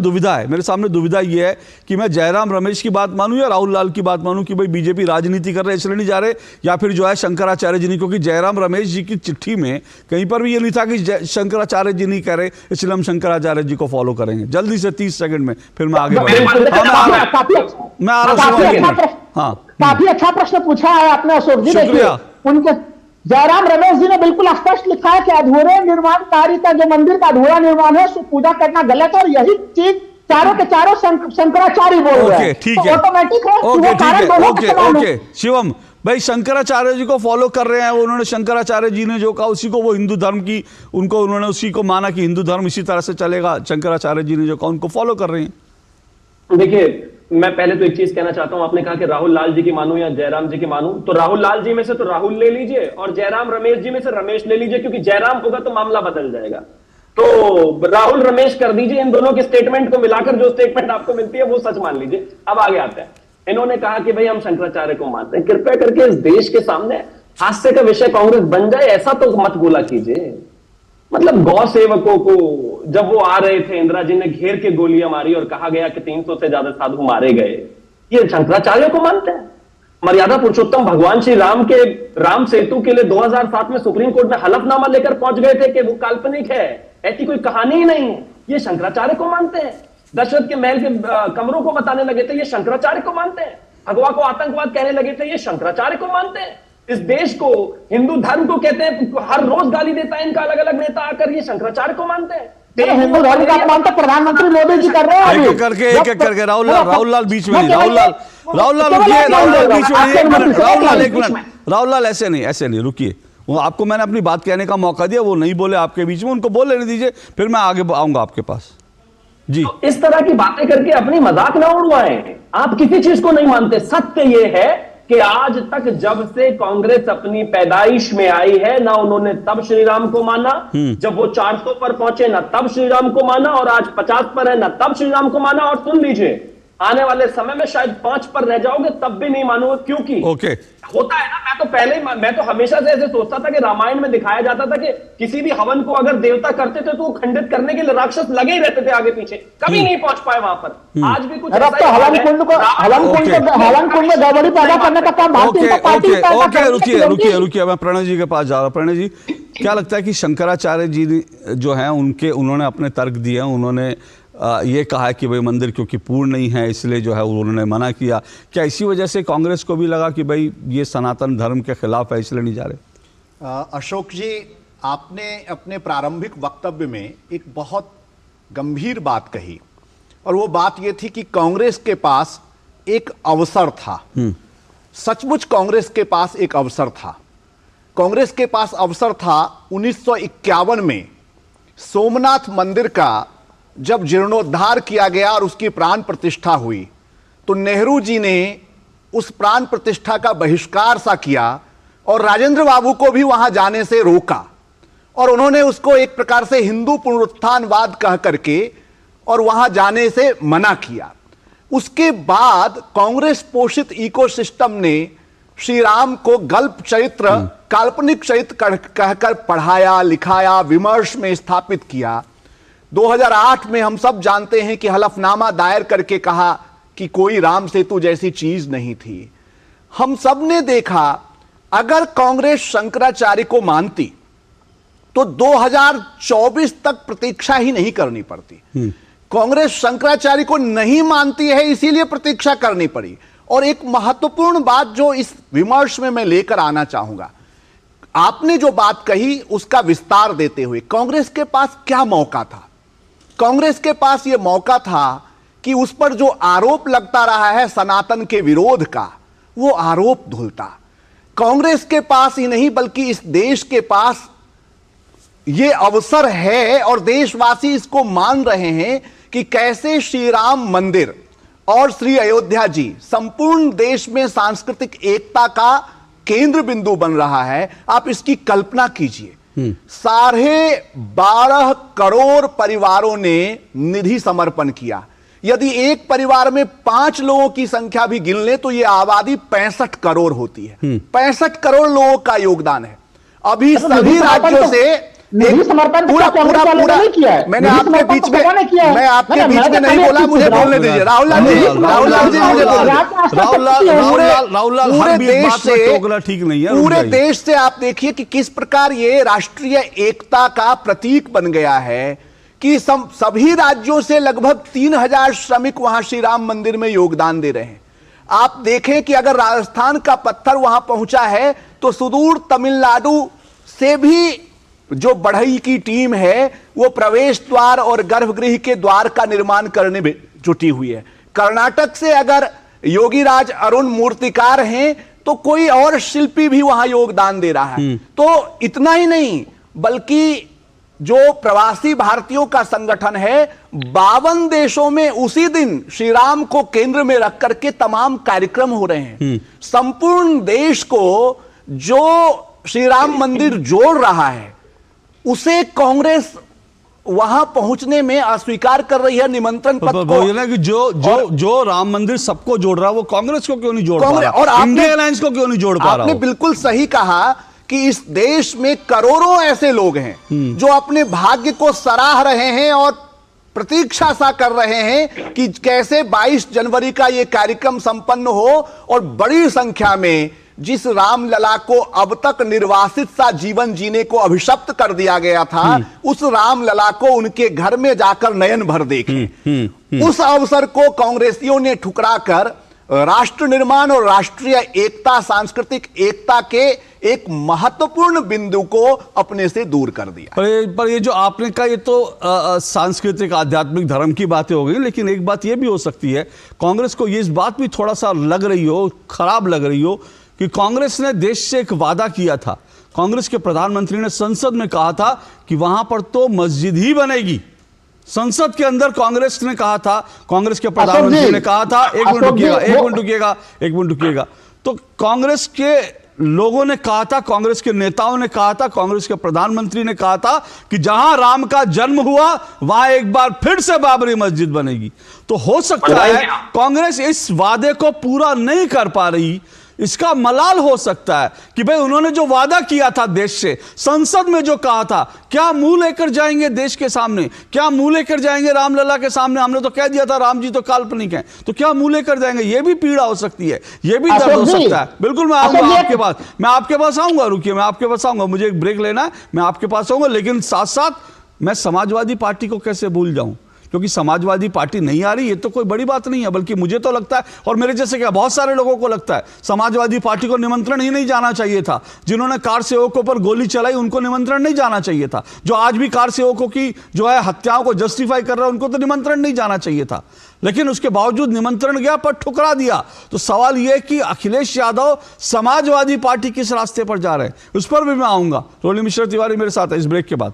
Speaker 1: दुविधा ये है कि मैं जयराम रमेश की बात मानूं या राहुल लाल की बात मानूं कि भाई बीजेपी राजनीति कर रहे इसलिए नहीं जा रहे, या फिर जो है शंकराचार्य जी नहीं, क्योंकि जयराम रमेश जी की चिट्ठी में कहीं पर भी ये नहीं था कि शंकराचार्य जी नहीं कह रहे इसलिए हम शंकराचार्य जी को फॉलो करेंगे। जल्दी से 30 सेकंड में फिर मैं आगे मैं आ रहा हूँ। हाँ,
Speaker 11: काफी अच्छा प्रश्न पूछा है आपने अशोक जी।
Speaker 1: शुक्रिया।
Speaker 11: उनके जयराम रमेश जी ने बिल्कुल स्पष्ट लिखा है कि अधूरे निर्माण कार्य का, जो मंदिर का अधूरा निर्माण है, उसको पूजा करना गलत है, और यही चीज चारों के चारों शंकराचार्य बोल रहे हैं।
Speaker 1: ठीक है,
Speaker 11: ऑटोमेटिक है।
Speaker 1: ओके शिवम भाई, शंकराचार्य जी को फॉलो कर रहे हैं, उन्होंने शंकराचार्य जी ने जो कहा उसी को वो हिंदू धर्म की, उन्होंने उसी को माना कि हिंदू धर्म इसी तरह से चलेगा, शंकराचार्य जी ने जो कहा उनको फॉलो कर रहे हैं।
Speaker 10: देखिए, मैं पहले तो एक चीज कहना चाहता हूं, आपने कहा कि राहुल लाल जी की मानूं या जयराम जी की मानूं, तो राहुल लाल जी में से तो राहुल ले लीजिए और जयराम रमेश जी में से रमेश ले लीजिए, क्योंकि जयराम होगा तो मामला बदल जाएगा। तो राहुल रमेश कर दीजिए, इन दोनों के स्टेटमेंट को मिलाकर जो स्टेटमेंट आपको मिलती है वो सच मान लीजिए। अब आगे आते हैं। इन्होंने कहा कि भाई हम शंकराचार्य को मानते हैं। कृपया करके इस देश के सामने हास्य का विषय कांग्रेस बन जाए, ऐसा तो मत बोला कीजिए। मतलब गौ सेवकों को जब वो आ रहे थे, इंदिरा जी ने घेर के गोलियां मारी और कहा गया कि 300 से ज्यादा साधु मारे गए, ये शंकराचार्य को मानते हैं? मर्यादा पुरुषोत्तम भगवान श्री राम के राम सेतु के लिए 2007 में सुप्रीम कोर्ट में हलफनामा लेकर पहुंच गए थे कि वो काल्पनिक है, ऐसी कोई कहानी ही नहीं है, ये शंकराचार्य को मानते हैं। दशरथ के महल के कमरों को बताने लगे थे, ये शंकराचार्य को मानते हैं। भगवा को आतंकवाद कहने लगे थे, ये शंकराचार्य को मानते हैं। इस देश को, हिंदू धर्म को कहते हैं, हर रोज गाली देता है इनका अलग अलग नेता आकर, ये शंकराचार्य को मानते हैं।
Speaker 11: हिंदू धर्म का अपमान तो प्रधानमंत्री मोदी जी कर रहे हैं।
Speaker 1: एक एक करके राहुल लाल बीच में नहीं, राहुल लाल रुकिए, राहुल लाल बीच में, एक मिनट राहुल लाल ऐसे नहीं रुकिए, वो आपको मैंने अपनी बात कहने का मौका दिया, वो नहीं बोले आपके बीच में, उनको बोल लेने दीजिए, फिर मैं आगे आऊंगा आपके पास जी।
Speaker 10: तो इस तरह की बातें करके अपनी मजाक ना उड़वाएं। आप किसी चीज को नहीं मानते। सत्य यह है कि आज तक जब से कांग्रेस अपनी पैदाइश में आई है, ना उन्होंने तब श्री राम को माना, जब वो 400 पर पहुंचे ना तब श्री राम को माना, और आज 50 पर है ना तब श्री राम को माना। और सुन लीजिए, आने वाले समय में शायद 5 पर रह जाओगे तब भी नहीं मानोगे, क्योंकि होता है ना, मैं तो हमेशा से ऐसे सोचता था कि रामायण में दिखाया जाता था कि किसी भी हवन को अगर देवता करते थे तो वो खंडित करने के लिए राक्षस लगे ही रहते थे आगे पीछे, कभी नहीं पहुंच पाए वहां पर। आज भी कुछ
Speaker 11: हवन कुंड में गड़बड़ी पैदा करने का काम भारतीय जनता पार्टी।
Speaker 1: रुकिए, मैं प्रणय जी के पास जा रहा हूं। प्रणय जी, क्या लगता है कि शंकराचार्य जी जो है उन्होंने अपने तर्क दिए, उन्होंने ये कहा है कि भाई मंदिर क्योंकि पूर्ण नहीं है इसलिए जो है उन्होंने मना किया, क्या इसी वजह से कांग्रेस को भी लगा कि भाई ये सनातन धर्म के खिलाफ है इसलिए नहीं जा रहे?
Speaker 12: अशोक जी, आपने अपने प्रारंभिक वक्तव्य में एक बहुत गंभीर बात कही, और वो बात ये थी कि कांग्रेस के पास एक अवसर था। सचमुच कांग्रेस के पास एक अवसर था। कांग्रेस के पास अवसर था 1951 में सोमनाथ मंदिर का जब जीर्णोद्धार किया गया और उसकी प्राण प्रतिष्ठा हुई, तो नेहरू जी ने उस प्राण प्रतिष्ठा का बहिष्कार सा किया और राजेंद्र बाबू को भी वहां जाने से रोका, और उन्होंने उसको एक प्रकार से हिंदू पुनरुत्थानवाद कह करके और वहां जाने से मना किया। उसके बाद कांग्रेस पोषित इकोसिस्टम ने श्री राम को गल्प चरित्र, काल्पनिक चरित्र कहकर पढ़ाया, लिखाया, विमर्श में स्थापित किया। 2008 में हम सब जानते हैं कि हलफनामा दायर करके कहा कि कोई राम सेतु जैसी चीज नहीं थी। हम सब ने देखा, अगर कांग्रेस शंकराचार्य को मानती तो 2024 तक प्रतीक्षा ही नहीं करनी पड़ती। कांग्रेस शंकराचार्य को नहीं मानती है, इसीलिए प्रतीक्षा करनी पड़ी। और एक महत्वपूर्ण बात जो इस विमर्श में मैं लेकर आना चाहूंगा, आपने जो बात कही उसका विस्तार देते हुए कांग्रेस के पास क्या मौका था? कांग्रेस के पास यह मौका था कि उस पर जो आरोप लगता रहा है सनातन के विरोध का, वो आरोप धुलता। कांग्रेस के पास ही नहीं बल्कि इस देश के पास यह अवसर है और देशवासी इसको मान रहे हैं कि कैसे श्री राम मंदिर और श्री अयोध्या जी संपूर्ण देश में सांस्कृतिक एकता का केंद्र बिंदु बन रहा है। आप इसकी कल्पना कीजिए, 12.5 करोड़ परिवारों ने निधि समर्पण किया। यदि एक परिवार में 5 लोगों की संख्या भी गिन ले तो यह आबादी 65 करोड़ होती है। 65 करोड़ लोगों का योगदान है। अभी सभी राज्यों से पूरा नहीं किया है। मैंने आपके बीच में नहीं बोला, मुझे बोलने दीजिए। राहुल लाल जी मुझे पूरे देश से
Speaker 1: ठीक नहीं है।
Speaker 12: पूरे देश से आप देखिए कि किस प्रकार ये राष्ट्रीय एकता का प्रतीक बन गया है कि सभी राज्यों से लगभग 3000 श्रमिक वहां श्री राम मंदिर में योगदान दे रहे हैं। आप देखें कि अगर राजस्थान का पत्थर वहां पहुंचा है तो सुदूर तमिलनाडु से भी जो बढ़ई की टीम है वो प्रवेश द्वार और गर्भगृह के द्वार का निर्माण करने में जुटी हुई है। कर्नाटक से अगर योगी राज अरुण मूर्तिकार हैं तो कोई और शिल्पी भी वहां योगदान दे रहा है। तो इतना ही नहीं बल्कि जो प्रवासी भारतीयों का संगठन है 52 देशों में उसी दिन श्री राम को केंद्र में रख करके तमाम कार्यक्रम हो रहे हैं। संपूर्ण देश को जो श्री राम मंदिर जोड़ रहा है उसे कांग्रेस वहां पहुंचने में अस्वीकार कर रही है। निमंत्रण पत्र को
Speaker 1: ना कि जो राम मंदिर सबको जोड़ रहा है वो कांग्रेस को क्यों नहीं जोड़ पा रहा और इंडिया अलायंस को क्यों नहीं जोड़ पा रहा?
Speaker 12: आपने बिल्कुल सही कहा कि इस देश में करोड़ों ऐसे लोग हैं जो अपने भाग्य को सराह रहे हैं और प्रतीक्षा सा कर रहे हैं कि कैसे 22 जनवरी का यह कार्यक्रम संपन्न हो और बड़ी संख्या में जिस रामलला को अब तक निर्वासित सा जीवन जीने को अभिशप्त कर दिया गया था उस रामलला को उनके घर में जाकर नयन भर देखें। उस अवसर को कांग्रेसियों ने ठुकरा कर राष्ट्र निर्माण और राष्ट्रीय एकता सांस्कृतिक एकता के एक महत्वपूर्ण बिंदु को अपने से दूर कर दिया।
Speaker 1: पर ये जो आपने कहा ये तो सांस्कृतिक आध्यात्मिक धर्म की बातें हो गई, लेकिन एक बात ये भी हो सकती है कांग्रेस को ये इस बात भी थोड़ा सा लग रही हो, खराब लग रही हो कि कांग्रेस ने देश से एक वादा किया था। कांग्रेस के प्रधानमंत्री ने संसद में कहा था कि वहां पर तो मस्जिद ही बनेगी। संसद के अंदर कांग्रेस ने कहा था, कांग्रेस के प्रधानमंत्री ने कहा था, एक मिनट रुकिएगा। तो कांग्रेस के लोगों ने कहा था, कांग्रेस के नेताओं ने कहा था, कांग्रेस के प्रधानमंत्री ने कहा था कि जहां राम का जन्म हुआ वहां एक बार फिर से बाबरी मस्जिद बनेगी। तो हो सकता है कांग्रेस इस वादे को पूरा नहीं कर पा रही, इसका मलाल हो सकता है कि भाई उन्होंने जो वादा किया था देश से, संसद में जो कहा था, क्या मुंह लेकर जाएंगे देश के सामने? क्या मुंह लेकर जाएंगे रामलला के सामने? हमने तो कह दिया था राम जी तो काल्पनिक हैं, तो क्या मुंह लेकर जाएंगे? ये भी पीड़ा हो सकती है, ये भी दर्द हो सकता है। बिल्कुल मैं आऊंगा आपके पास, मैं आपके पास आऊंगा, रुकिए मैं आपके पास आऊंगा, मुझे एक ब्रेक लेना है, मैं आपके पास आऊंगा। लेकिन साथ साथ मैं समाजवादी पार्टी को कैसे भूल जाऊं, क्योंकि समाजवादी पार्टी नहीं आ रही ये तो कोई बड़ी बात नहीं है, बल्कि मुझे तो लगता है और मेरे जैसे क्या बहुत सारे लोगों को लगता है समाजवादी पार्टी को निमंत्रण ही नहीं जाना चाहिए था। जिन्होंने कार सेवकों पर गोली चलाई उनको निमंत्रण नहीं जाना चाहिए था। जो आज भी कार सेवकों की जो है हत्याओं को जस्टिफाई कर रहे हैं उनको तो निमंत्रण नहीं जाना चाहिए था, लेकिन उसके बावजूद निमंत्रण गया पर ठुकरा दिया। तो सवाल यह कि अखिलेश यादव समाजवादी पार्टी किस रास्ते पर जा रहे हैं, उस पर भी मैं आऊंगा। रोली मिश्रा तिवारी मेरे साथ है इस ब्रेक के बाद।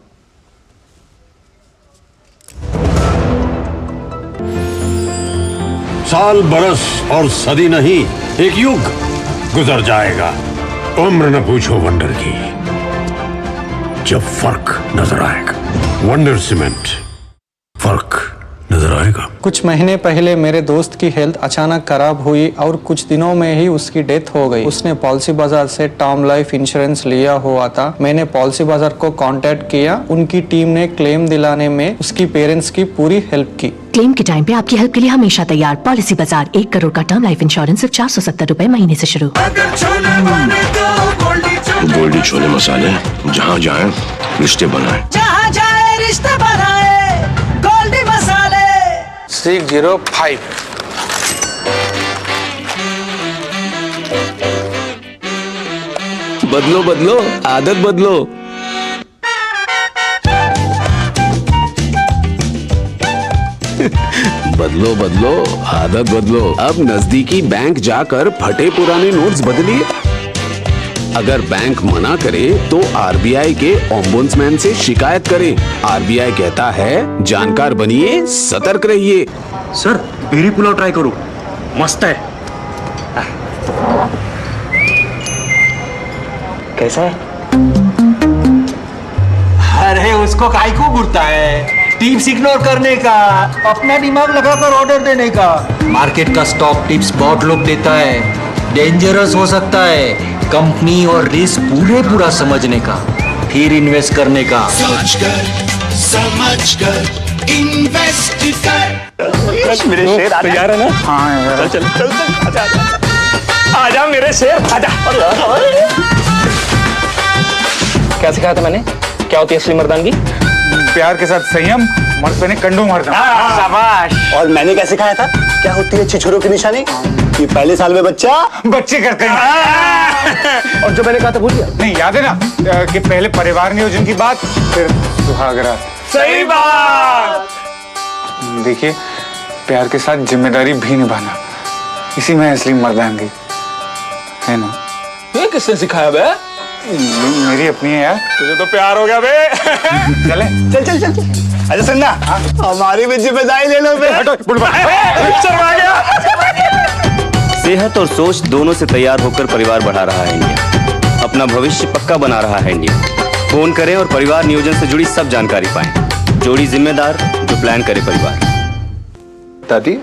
Speaker 13: साल बरस और सदी नहीं, एक युग गुजर जाएगा। उम्र न पूछो वंडर की, जब फर्क नजर आएगा। वंडर सीमेंट, फर्क नजर आएगा।
Speaker 14: कुछ महीने पहले मेरे दोस्त की हेल्थ अचानक खराब हुई और कुछ दिनों में ही उसकी डेथ हो गई। उसने पॉलिसी बाजार से टर्म लाइफ इंश्योरेंस लिया हुआ था। मैंने पॉलिसी बाजार को कांटेक्ट किया, उनकी टीम ने क्लेम दिलाने में उसकी पेरेंट्स की पूरी हेल्प की।
Speaker 15: क्लेम के टाइम पे आपकी हेल्प के लिए हमेशा तैयार। पॉलिसी बाजार, 1 करोड़ का टर्म लाइफ इंश्योरेंस सिर्फ 470 रुपए महीने से शुरू।
Speaker 13: गोल्डी छोले मसाले, जहाँ जाए रिश्ते बनाए,
Speaker 16: जहाँ जाए रिश्ते बनाए, गोल्डी मसाले।
Speaker 14: 605
Speaker 13: 605
Speaker 17: बदलो बदलो आदत बदलो। बदलो बदलो आदत बदलो। अब नजदीकी बैंक जाकर फटे पुराने नोट्स बदलिए। अगर बैंक मना करे तो आरबीआई के ओम्बुड्समैन से शिकायत करें। आरबीआई कहता है जानकार बनिए, सतर्क रहिए।
Speaker 18: सर बेरी पुलाव ट्राई करो, मस्त है। कैसा है?
Speaker 19: अरे उसको काहे को घूरता है? टिप्स इग्नोर करने का, अपना दिमाग लगाकर ऑर्डर देने का। मार्केट का स्टॉक टिप्स बहुत लोग देता है, डेंजरस हो सकता है। कंपनी और रिस्क पूरा समझने का, फिर इन्वेस्ट करने का।
Speaker 16: समझ कर इन्वेस्ट कर।
Speaker 18: मेरे शेर तैयार है ना? हाँ यार। चल आजा मेरे शेर, आजा। क्या सिखाया था मैंने? क्या होती है असली मर्दानगी?
Speaker 20: प्यार के साथ संयम, मर्द पे कंडो मारना।
Speaker 18: शाबाश।
Speaker 21: और मैंने क्या सिखाया था? क्या होती है छिछोरों की निशानी? कि पहले साल में बच्चे करते हैं।
Speaker 18: और जो मैंने कहा था भूल गया?
Speaker 20: नहीं, याद है ना कि पहले परिवार नियोजन की बात, फिर सुहागरात।
Speaker 18: सही बात।
Speaker 20: देखिए, प्यार के साथ जिम्मेदारी भी निभाना, इसी में असली मर्दानगी है ना।
Speaker 18: ये किसने सिखाया बे?
Speaker 20: मेरी अपनी है यार।
Speaker 18: तुझे तो प्यार हो गया बे।
Speaker 20: चले
Speaker 21: चल चल चल। अच्छा सुनना, हमारी भी जिम्मेदारी ले लो बे।
Speaker 22: सेहत और सोच दोनों से तैयार होकर परिवार बढ़ा रहा है इंडिया। अपना भविष्य पक्का बना रहा है इंडिया। फोन करें और परिवार नियोजन से जुड़ी सब जानकारी पाएं। जोड़ी जिम्मेदार जो प्लान करे परिवार।
Speaker 6: दादी,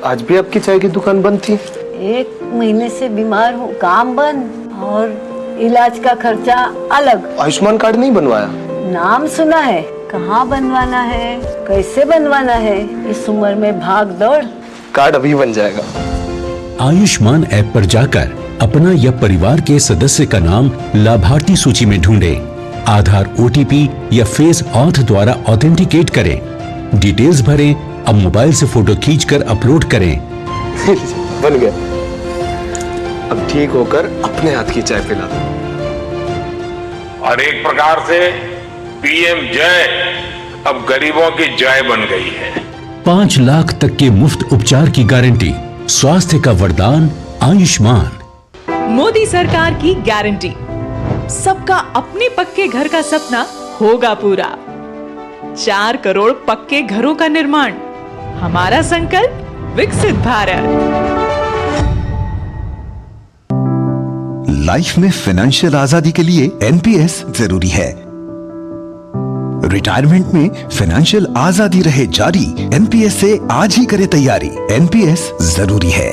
Speaker 6: आज भी आपकी चाय की दुकान बंद थी?
Speaker 23: 1 महीने से बीमार हूँ, काम बंद और इलाज का खर्चा अलग।
Speaker 6: आयुष्मान कार्ड नहीं बनवाया?
Speaker 23: नाम सुना है, कहाँ बनवाना है, कैसे बनवाना है, इस उम्र में भाग दौड़।
Speaker 6: कार्ड अभी बन जाएगा।
Speaker 24: आयुष्मान ऐप पर जाकर अपना या परिवार के सदस्य का नाम लाभार्थी सूची में ढूंढें। आधार, ओटीपी या फेस ऑथ द्वारा ऑथेंटिकेट करें। डिटेल्स भरें। अब मोबाइल से फोटो खींचकर अपलोड करें।
Speaker 6: बन गया। अब ठीक होकर अपने हाथ की चाय पिला दो।
Speaker 25: और एक प्रकार से पीएम जय अब गरीबों की जय बन गई है।
Speaker 24: 5 लाख तक के मुफ्त उपचार की गारंटी, स्वास्थ्य का वरदान आयुष्मान।
Speaker 26: मोदी सरकार की गारंटी, सबका अपने पक्के घर का सपना होगा पूरा। 4 करोड़ पक्के घरों का निर्माण, हमारा संकल्प विकसित भारत।
Speaker 27: लाइफ में फाइनेंशियल आजादी के लिए एनपीएस जरूरी है। रिटायरमेंट में फाइनेंशियल आजादी रहे जारी, एनपीएस से आज ही करें तैयारी। एनपीएस जरूरी है।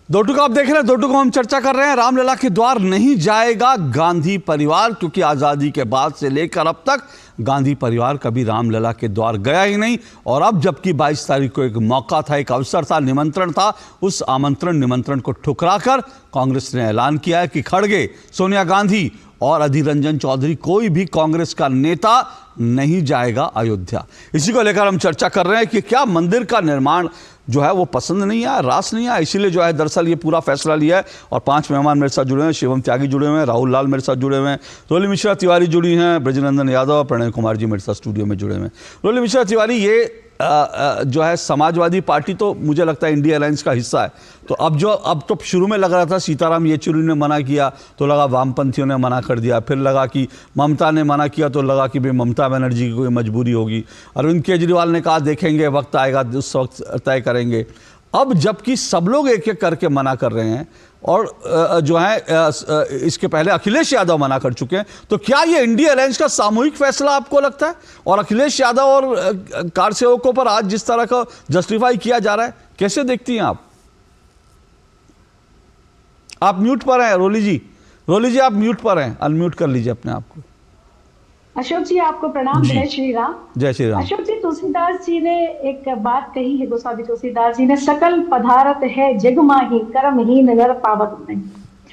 Speaker 1: दो टुक आप देख रहे हैं, दो टुक हम चर्चा कर रहे हैं। रामलला के द्वार नहीं जाएगा गांधी परिवार, क्योंकि आजादी के बाद से लेकर अब तक गांधी परिवार कभी रामलला के द्वार गया ही नहीं। और अब जबकि 22 तारीख को एक मौका था, एक अवसर था, निमंत्रण था, उस निमंत्रण को ठुकराकर कांग्रेस ने ऐलान किया है कि खड़गे, सोनिया गांधी और अधीर रंजन चौधरी, कोई भी कांग्रेस का नेता नहीं जाएगा अयोध्या। इसी को लेकर हम चर्चा कर रहे हैं कि क्या मंदिर का निर्माण जो है वो पसंद नहीं आया, रास नहीं आया, इसीलिए जो है दरअसल ये पूरा फैसला लिया है। और 5 मेहमान मेरे साथ जुड़े हैं। शिवम त्यागी जुड़े हुए हैं, राहुल लाल मेरे साथ जुड़े हुए हैं, रोली मिश्रा तिवारी जुड़ी हैं, ब्रजनंदन यादव, प्रणय कुमार जी मेरे साथ स्टूडियो में जुड़े हुए हैं। रोली मिश्रा तिवारी, ये जो है समाजवादी पार्टी तो मुझे लगता है इंडिया अलायंस का हिस्सा है। तो अब तो शुरू में लग रहा था सीताराम येचुरी ने मना किया तो लगा वामपंथियों ने मना कर दिया, फिर लगा कि ममता ने मना किया तो लगा कि भाई ममता बनर्जी की कोई मजबूरी होगी। अरविंद केजरीवाल ने कहा देखेंगे, वक्त आएगा उस वक्त तय करेंगे। अब जबकि सब लोग एक एक करके मना कर रहे हैं और जो है इसके पहले अखिलेश यादव मना कर चुके हैं, तो क्या ये इंडिया अलायंस का सामूहिक फैसला आपको लगता है? और अखिलेश यादव और कार सेवकों पर आज जिस तरह का जस्टिफाई किया जा रहा है, कैसे देखती हैं आप? आप म्यूट पर हैं रोली जी। रोली जी आप म्यूट पर हैं, अनम्यूट कर लीजिए अपने आप को।
Speaker 28: अशोक जी आपको प्रणाम। जय श्री राम।
Speaker 1: जय श्री राम।
Speaker 28: अशोक जी, तुलसीदास जी ने एक बात कही है, गोस्वामी तुलसीदास जी ने, सकल पदार्थ है जग माही, कर्महीन नर पावत नहीं।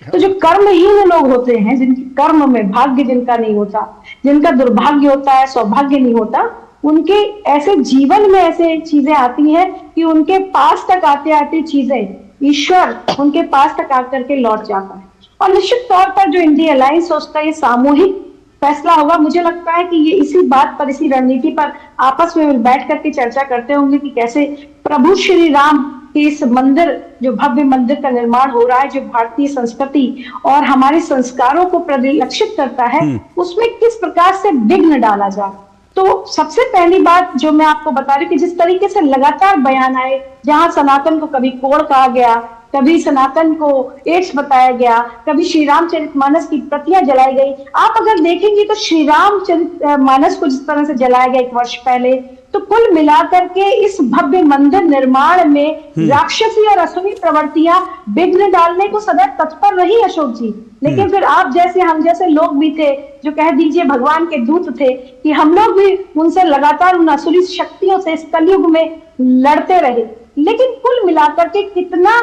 Speaker 28: तो जो कर्महीन लोग होते हैं, जिनके कर्म में भाग्य जिनका नहीं होता, जिनका दुर्भाग्य होता है, सौभाग्य नहीं होता, उनके ऐसे जीवन में ऐसे चीजें आती हैं कि उनके पास तक आते आते चीजें ईश्वर उनके पास तक आकर के लौट जाता है। और निश्चित तौर पर जो इंडिया अलायंस है उसका ये सामूहिक फैसला होगा। मुझे लगता है कि ये इसी बात पर, इसी रणनीति पर आपस में बैठ करके चर्चा करते होंगे कि कैसे प्रभु श्री राम के इस मंदिर, जो भव्य मंदिर का निर्माण हो रहा है, जो भारतीय संस्कृति और हमारे संस्कारों को परिलक्षित करता है, उसमें किस प्रकार से विघ्न डाला जाए। तो सबसे पहली बात जो मैं आपको बता रही हूँ कि जिस तरीके से लगातार बयान आए, जहां सनातन को कभी कोढ़ कहा गया, कभी सनातन को एड्स बताया गया, कभी श्री रामचरितमानस की प्रतियां जलाई गई। आप अगर देखेंगे तो श्री रामचरितमानस को जिस तरह से जलाया गया 1 वर्ष पहले, तो कुल मिलाकर के इस भव्य मंदिर निर्माण में राक्षसी और असुरी प्रवृत्तियां विघ्न डालने को सदैव तत्पर रही अशोक जी। लेकिन फिर आप जैसे, हम जैसे लोग भी थे जो कह दीजिए भगवान के दूत थे, कि हम लोग भी उनसे लगातार उन असुरी शक्तियों से इस कलयुग में लड़ते रहे। लेकिन कुल मिलाकर के कितना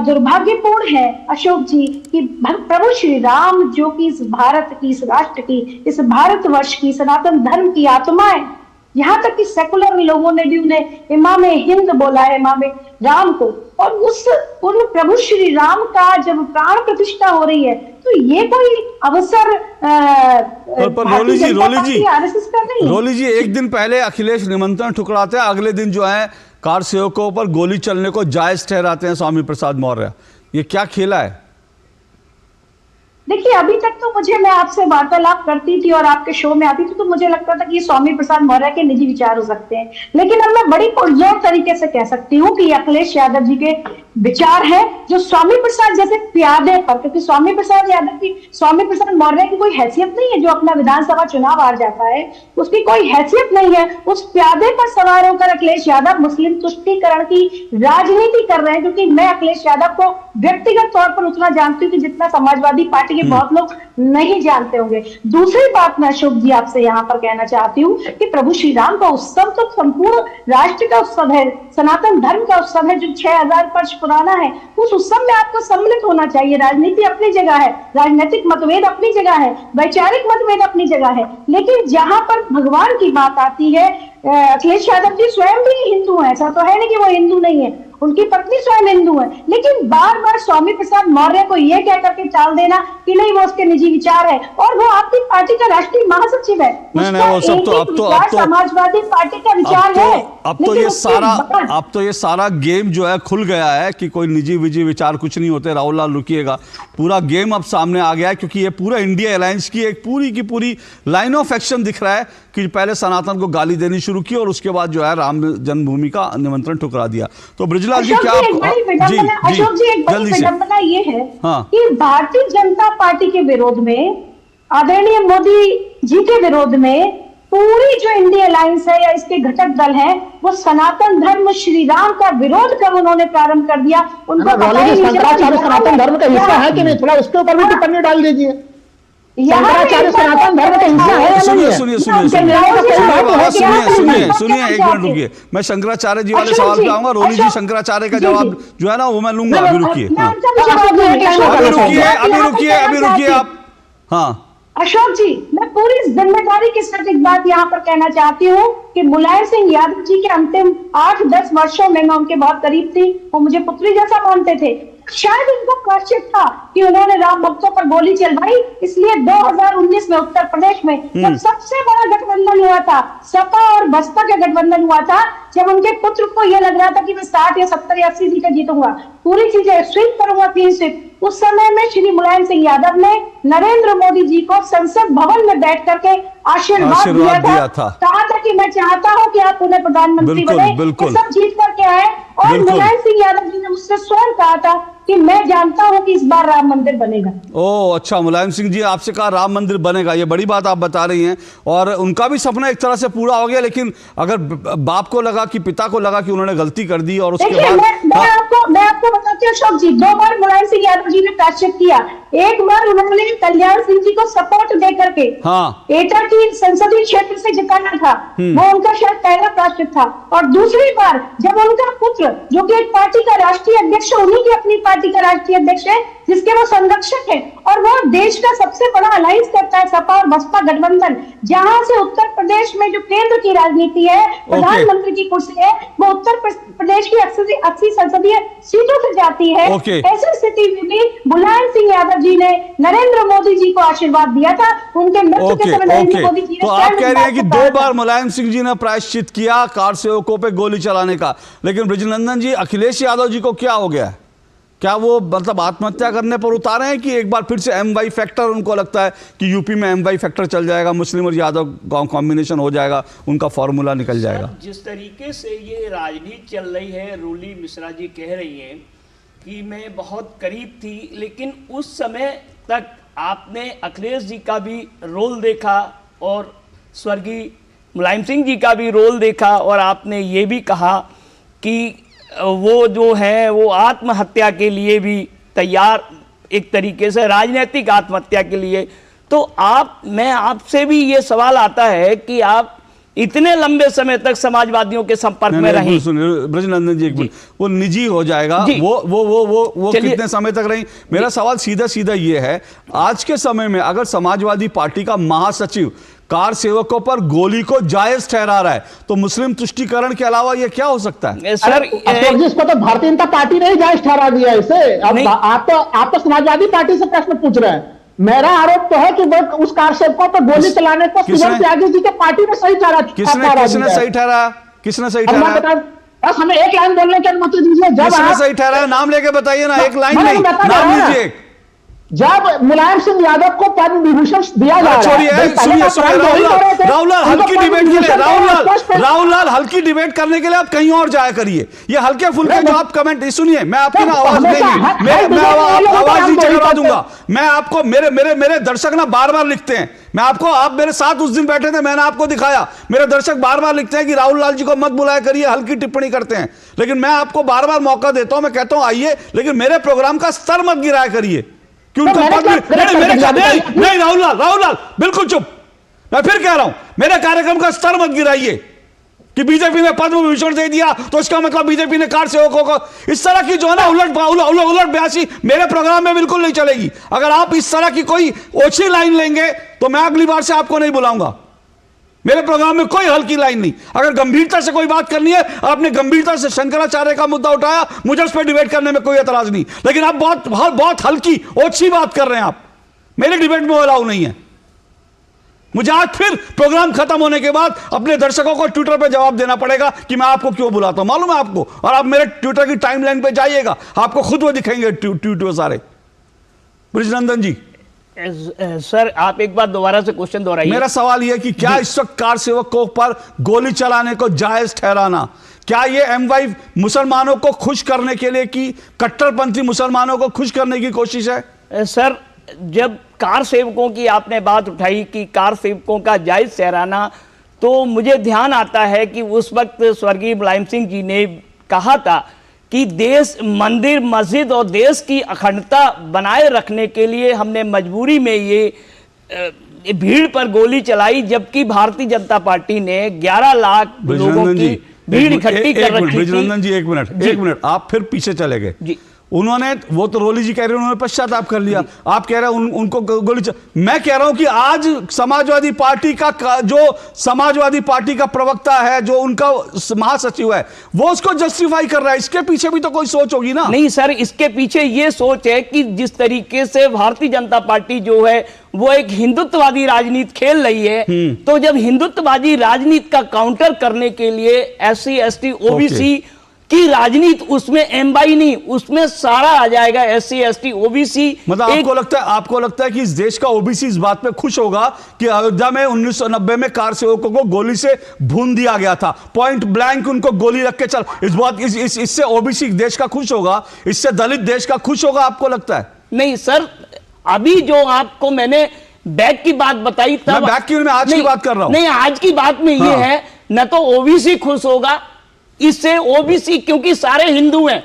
Speaker 28: दुर्भाग्यपूर्ण है अशोक जी कि प्रभु श्री राम, जो कि इस भारत की, इस राष्ट्र की, इस भारतवर्ष की, सनातन धर्म की आत्मा है, यहाँ तक कि सेकुलर लोगों ने भी उन्हें इमाम हिंद बोला है, इमाम राम को। और उन प्रभु श्री राम का जब प्राण प्रतिष्ठा हो रही है, तो ये कोई अवसर
Speaker 1: रोली जी एक दिन पहले अखिलेश निमंत्रण ठुकराते हैं, अगले दिन जो है कार सेवकों पर गोली चलने को जायज ठहराते हैं स्वामी प्रसाद मौर्य। ये क्या खेला है?
Speaker 28: देखिए, अभी तक तो मैं आपसे वार्तालाप करती थी और आपके शो में आती थी, तो मुझे लगता था कि ये स्वामी प्रसाद मौर्य के निजी विचार हो सकते हैं। लेकिन अब मैं बड़ी पुरजोर तरीके से कह सकती हूँ कि अखिलेश यादव जी के विचार है, जो स्वामी प्रसाद जैसे प्यादे पर, क्योंकि स्वामी प्रसाद मौर्य की कोई हैसियत नहीं है, जो अपना विधानसभा चुनाव हार जाता है उसकी कोई हैसियत नहीं है। उस प्यादे पर सवार होकर अखिलेश यादव मुस्लिम तुष्टीकरण की राजनीति कर रहे हैं। क्योंकि मैं अखिलेश यादव को व्यक्तिगत तौर पर उतना जानती हूँ कि जितना समाजवादी पार्टी के बहुत लोग नहीं जानते होंगे। दूसरी बात मैं अशोक जी आपसे यहाँ पर कहना चाहती हूँ कि प्रभु श्री राम का उत्सव तो संपूर्ण राष्ट्र का उत्सव है, सनातन धर्म का उत्सव है, जो 6000 वर्ष पुराना है। उस उत्सव में आपको सम्मिलित होना चाहिए। राजनीति अपनी जगह है, राजनीतिक मतभेद अपनी जगह है, वैचारिक मतभेद अपनी जगह है, लेकिन जहां पर भगवान की बात आती है, अखिलेश यादव जी स्वयं भी हिंदू हैं, ऐसा तो है नहीं कि वो हिंदू नहीं है, उनकी पत्नी स्वयं हिंदू है। लेकिन बार बार स्वामी प्रसाद मौर्य को यह कह करके टाल देना कि नहीं वो उसके निजी विचार है, और वो आपकी पार्टी का राष्ट्रीय महासचिव है, समाजवादी पार्टी का विचार है।
Speaker 1: अब तो ये सारा गेम जो है खुल गया है कि कोई निजी विचार कुछ नहीं होते। राहुल लाल रुकिएगा, पूरा गेम अब सामने आ गया है, क्योंकि ये पूरा इंडिया अलायंस की एक पूरी की पूरी लाइन ऑफ एक्शन दिख रहा है कि पहले सनातन को गाली देनी शुरू की और उसके बाद जो है राम जन्मभूमि का निमंत्रण ठुकरा दिया। तो ब्रजलाल जी क्या
Speaker 28: अशोक जी एक बड़ी विडंबना ये है कि भारतीय जनता पार्टी के विरोध में, आदरणीय मोदी जी के विरोध में पूरी जो इंडिया अलायंस है या इसके घटक दल हैं, वो सनातन धर्म श्री राम का विरोध कब उन्होंने प्रारंभ कर दिया? उनको
Speaker 11: शंकराचार्य सनातन धर्म का हिस्सा है कि नहीं? थोड़ा उसके ऊपर भी टिप्पणी डाल दीजिए। शंकराचार्य सनातन धर्म का हिस्सा है?
Speaker 1: सुनिए एक मिनट रुकिए, मैं शंकराचार्य जी वाले सवाल पे आऊंगा। रोली जी शंकराचार्य का जवाब जो है ना वो मैं लूंगा। अभी रुकिए आप। हाँ
Speaker 28: अशोक जी, मैं पूरी जिम्मेदारी के साथ एक बात यहाँ पर कहना चाहती हूँ कि मुलायम सिंह यादव जी के अंतिम 8-10 वर्षों में मैं उनके बहुत करीब थी, वो मुझे पुत्री जैसा मानते थे। शायद उनको प्रायश्चित था कि उन्होंने राम भक्तों पर गोली चलवाई, इसलिए 2019 में उत्तर प्रदेश में जब सबसे बड़ा गठबंधन हुआ था, सपा और बसपा का गठबंधन हुआ था, जब उनके पुत्र को यह लग रहा था कि मैं 60 या 70 या 80 सीटें जीतूंगा, पूरी चीजें स्वीप करूंगा 3 सीट, उस समय में श्री मुलायम सिंह यादव ने नरेंद्र मोदी जी को संसद भवन में बैठ करके आशीर्वाद दिया था। कहा था कि मैं चाहता हूं कि आप उन्हें प्रधानमंत्री बने, सब जीत करके आए। और मुलायम सिंह यादव जी ने मुझसे स्वयं कहा था कि मैं जानता हूं कि इस बार राम मंदिर बनेगा।
Speaker 1: ओह अच्छा, मुलायम सिंह जी आपसे कहा राम मंदिर बनेगा, ये बड़ी बात आप बता रही हैं। और उनका भी सपना एक तरह से पूरा हो गया, लेकिन अगर बाप को लगा कि पिता को लगा कि उन्होंने गलती कर दी और उसके बाद
Speaker 28: मैं आपको बताती हूँ अशोक जी, 2 बार मुलायम सिंह यादव जी ने प्रायश्चित किया। एक बार उन्होंने कल्याण सिंह जी को सपोर्ट दे करके एटा की संसदीय क्षेत्र से जिताना था, वो उनका शायद पहला प्रायश्चित था। और दूसरी बार जब उनका पुत्र, जो कि एक पार्टी का राष्ट्रीय अध्यक्ष, उन्हीं की अपनी पार्टी का राष्ट्रीय अध्यक्ष है, जिसके वो संरक्षक है, और वो देश का सबसे बड़ा अलायंस करता है सपा और बसपा गठबंधन, जहां से उत्तर प्रदेश में जो केंद्र की राजनीति है, प्रधानमंत्री की कुर्सी है, वो उत्तर प्रदेश की 80 संसदीय सीटों से जाती है। ऐसी स्थिति में भी मुलायम सिंह यादव जी ने नरेंद्र मोदी जी को आशीर्वाद दिया था। उनके मृत्यु के समय नरेंद्र मोदी जी ने,
Speaker 1: तो आप कह रहे हैं कि 2 बार मुलायम सिंह जी ने प्रायश्चित किया कार सेवकों पे गोली चलाने का, लेकिन ब्रजनंदन जी, अखिलेश यादव जी को क्या हो गया? क्या वो मतलब आत्महत्या करने पर उतारे हैं कि एक बार फिर से MY फैक्टर, उनको लगता है कि यूपी में MY फैक्टर चल जाएगा, मुस्लिम और यादव कॉम्बिनेशन हो जाएगा, उनका फॉर्मूला निकल जाएगा?
Speaker 2: जिस तरीके से ये राजनीति चल रही है, रूली मिश्रा जी कह रही हैं कि मैं बहुत करीब थी, लेकिन उस समय तक आपने अखिलेश जी का भी रोल देखा और स्वर्गीय मुलायम सिंह जी का भी रोल देखा, और आपने ये भी कहा कि वो जो है वो आत्महत्या के लिए भी तैयार, एक तरीके से राजनीतिक आत्महत्या के लिए। तो मैं आपसे भी ये सवाल आता है कि आप इतने लंबे समय तक समाजवादियों के संपर्क में रहे।
Speaker 1: सुनिए ब्रजनंदन जी, एक मिनट, वो निजी हो जाएगा, वो कितने समय तक रही? मेरा सवाल सीधा ये है, आज के समय में अगर समाजवादी पार्टी का महासचिव कार सेवकों पर गोली को जायज ठहरा रहा है, तो मुस्लिम तुष्टीकरण के अलावा ये क्या हो सकता है?
Speaker 28: सर,
Speaker 11: इसको तो भारतीय जनता पार्टी ने ही जायज ठहरा दिया इसे। आप तो समाजवादी पार्टी से प्रश्न पूछ रहे हैं। मेरा आरोप तो है कि वो उस कार सेवकों पर गोली चलाने को सुमन त्यागी जी के पार्टी में सही ठहरा।
Speaker 1: किसने सही ठहराया?
Speaker 11: बस हमें एक लाइन बोलने की अनुमति दीजिए। जब
Speaker 1: किसने सही ठहराया? नाम लेके बताइए ना, एक लाइन नहीं, नाम लीजिए।
Speaker 11: जब मुलायम सिंह यादव को पद्म विभूषण दिया जा रहा है,
Speaker 1: राहुल हल्की डिबेट के लिए, राहुल हल्की डिबेट करने के लिए आप कहीं और जाया करिए। ये हल्के फुल्के जो आप कमेंट, सुनिए, मैं आपकी ना आवाज नहीं, मैं आवाज नीचे करवा दूंगा। मैं आपको, मेरे दर्शक ना बार बार लिखते हैं, मैं आपको, आप मेरे साथ उस दिन बैठे थे, मैंने आपको दिखाया, मेरे दर्शक बार बार लिखते हैं कि राहुल लाल जी को मत बुलाया करिए, हल्की टिप्पणी करते हैं। लेकिन मैं आपको बार बार मौका देता हूं, मैं कहता हूं आइए, लेकिन मेरे प्रोग्राम का स्तर मत गिराया करिए कि उनको नहीं, राहुल लाल बिल्कुल चुप। मैं फिर कह रहा हूं, मेरे कार्यक्रम का स्तर मत गिराइए कि बीजेपी ने पद्म विभूषण दे दिया तो इसका मतलब बीजेपी ने कार सेवकों को, इस तरह की जो है ना उलट बयासी मेरे प्रोग्राम में बिल्कुल नहीं चलेगी। अगर आप इस तरह की कोई ओछी लाइन लेंगे तो मैं अगली बार से आपको नहीं बुलाऊंगा। मेरे प्रोग्राम में कोई हल्की लाइन नहीं। अगर गंभीरता से कोई बात करनी है, आपने गंभीरता से शंकराचार्य का मुद्दा उठाया, मुझे उस पर डिबेट करने में कोई एतराज नहीं, लेकिन आप बहुत हल्की ओछी बात कर रहे हैं। आप मेरे डिबेट में अलाउ नहीं है। मुझे आज फिर प्रोग्राम खत्म होने के बाद अपने दर्शकों को ट्विटर पे जवाब देना पड़ेगा कि मैं आपको क्यों बुलाता हूं, मालूम है आपको। और आप मेरे ट्विटर की टाइमलाइन पे जाइएगा, आपको खुद वो दिखेंगे ट्वीट सारे। ब्रजनंदन जी,
Speaker 2: सर आप एक बार दोबारा से क्वेश्चन दोहराइए।
Speaker 1: मेरा सवाल यह कि क्या इस वक्त कार सेवकों पर गोली चलाने को जायज ठहराना, क्या यह MY मुसलमानों को खुश करने के लिए की, कट्टरपंथी मुसलमानों को खुश करने की कोशिश है?
Speaker 2: सर, जब कार सेवकों की आपने बात उठाई कि कार सेवकों का जायज ठहराना, तो मुझे ध्यान आता है कि उस वक्त स्वर्गीय मुलायम सिंह जी ने कहा था कि देश, मंदिर, मस्जिद और देश की अखंडता बनाए रखने के लिए हमने मजबूरी में ये भीड़ पर गोली चलाई, जबकि भारतीय जनता पार्टी ने 11 लाख लोगों की भीड़ इकट्ठी कर रखी थी।
Speaker 1: ब्रजनंदन जी, एक मिनट, आप फिर पीछे चले गए। उन्होंने, वो तो रोली जी कह रहे हैं उन्होंने पश्चाताप कर लिया, आप कह रहे हैं उनको गोली मैं कह रहा हूं कि आज समाजवादी पार्टी का प्रवक्ता है, जो उनका महासचिव है, वो उसको जस्टिफाई कर रहा है। इसके पीछे भी तो कोई सोच होगी ना?
Speaker 2: नहीं सर, इसके पीछे ये सोच है कि जिस तरीके से भारतीय जनता पार्टी जो है वो एक हिंदुत्ववादी राजनीति खेल रही है, तो जब हिंदुत्ववादी राजनीति का काउंटर करने के लिए SC ST OBC की राजनीति, उसमें MY नहीं, उसमें सारा आ जाएगा SC ST OBC।
Speaker 1: मतलब आपको लगता है कि इस देश का OBC इस बात पे खुश होगा कि अयोध्या में 1990 में कार सेवकों को गोली से भून दिया गया था, पॉइंट ब्लैंक उनको गोली रख के चल, इससे OBC देश का खुश होगा, इससे दलित देश का खुश होगा, आपको लगता है?
Speaker 2: नहीं सर, अभी जो आपको मैंने बैक की बात बताई, तब
Speaker 1: बैक की, मैं आज की बात कर रहा हूं।
Speaker 2: नहीं, आज की बात में ये है, न तो OBC खुश होगा इससे, OBC क्योंकि सारे हिंदू हैं,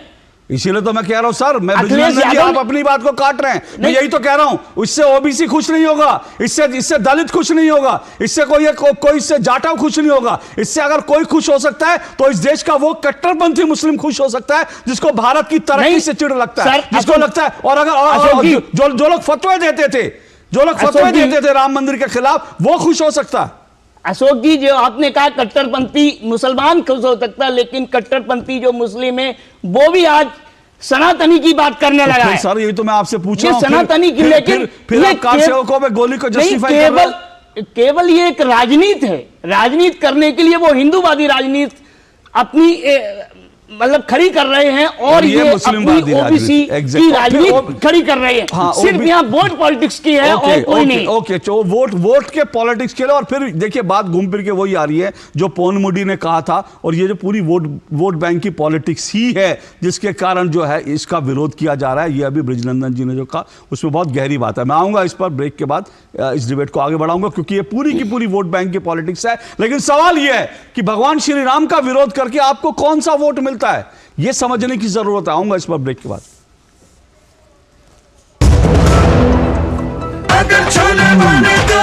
Speaker 1: इसीलिए तो मैं कह रहा हूं सर, मैं
Speaker 2: अखिलेश
Speaker 1: ब्रिजनंदन जी,
Speaker 2: यादव
Speaker 1: आप अपनी बात को काट रहे हैं, मैं
Speaker 2: नहीं।
Speaker 1: यही तो कह रहा हूं। इससे ओबीसी खुश नहीं होगा, इससे दलित खुश नहीं होगा, इससे कोई इससे जाटव खुश नहीं होगा। इससे अगर कोई खुश हो सकता है तो इस देश का वो कट्टरपंथी मुस्लिम खुश हो सकता है जिसको भारत की तरक्की
Speaker 2: नहीं,
Speaker 1: से चिढ़ लगता है,
Speaker 2: सर,
Speaker 1: जिसको लगता है। और अगर
Speaker 2: अशोक जी,
Speaker 1: जो लोग फतवे देते थे,
Speaker 2: अशोक जी,
Speaker 1: देते थे राम मंदिर के खिलाफ, वो खुश हो सकता है।
Speaker 2: अशोक जी, जो आपने कहा कट्टरपंथी मुसलमान खुश हो सकता है, लेकिन कट्टरपंथी जो मुस्लिम है वो भी आज सनातनी की बात करने लगा है।
Speaker 1: सर यही तो मैं आपसे पूछ रहा हूं,
Speaker 2: सनातनी की, लेकिन
Speaker 1: फिर आप कार सेवकों पे गोली को जस्टिफाई कर रहे हैं।
Speaker 2: केवल ये एक राजनीति है, राजनीति करने के लिए वो हिंदुवादी राजनीति अपनी मतलब खड़ी कर रहे हैं और ये अपनी ओबीसी की राजनीति खड़ी कर रहे हैं।
Speaker 1: हाँ,
Speaker 2: सिर्फ यहाँ वोट पॉलिटिक्स की है और कोई नहीं।
Speaker 1: ओके, तो वोट के पॉलिटिक्स के लिए। और फिर देखिए बात घूम फिर के वही आ रही है जो पवन मुंडी ने कहा था, और ये जो पूरी वोट बैंक की पॉलिटिक्स ही है जिसके कारण जो है इसका विरोध किया जा रहा है। ये अभी ब्रिजनंदन जी ने जो कहा उसमें बहुत गहरी बात है। मैं आऊंगा इस पर ब्रेक के बाद, इस डिबेट को आगे बढ़ाऊंगा, क्योंकि ये पूरी की पूरी वोट बैंक की पॉलिटिक्स है। लेकिन सवाल यह है कि भगवान श्री राम का विरोध करके आपको कौन सा वोट मिलता है, यह समझने की जरूरत है। आऊंगा इस पर ब्रेक के बाद।
Speaker 16: अगर छोले बने तो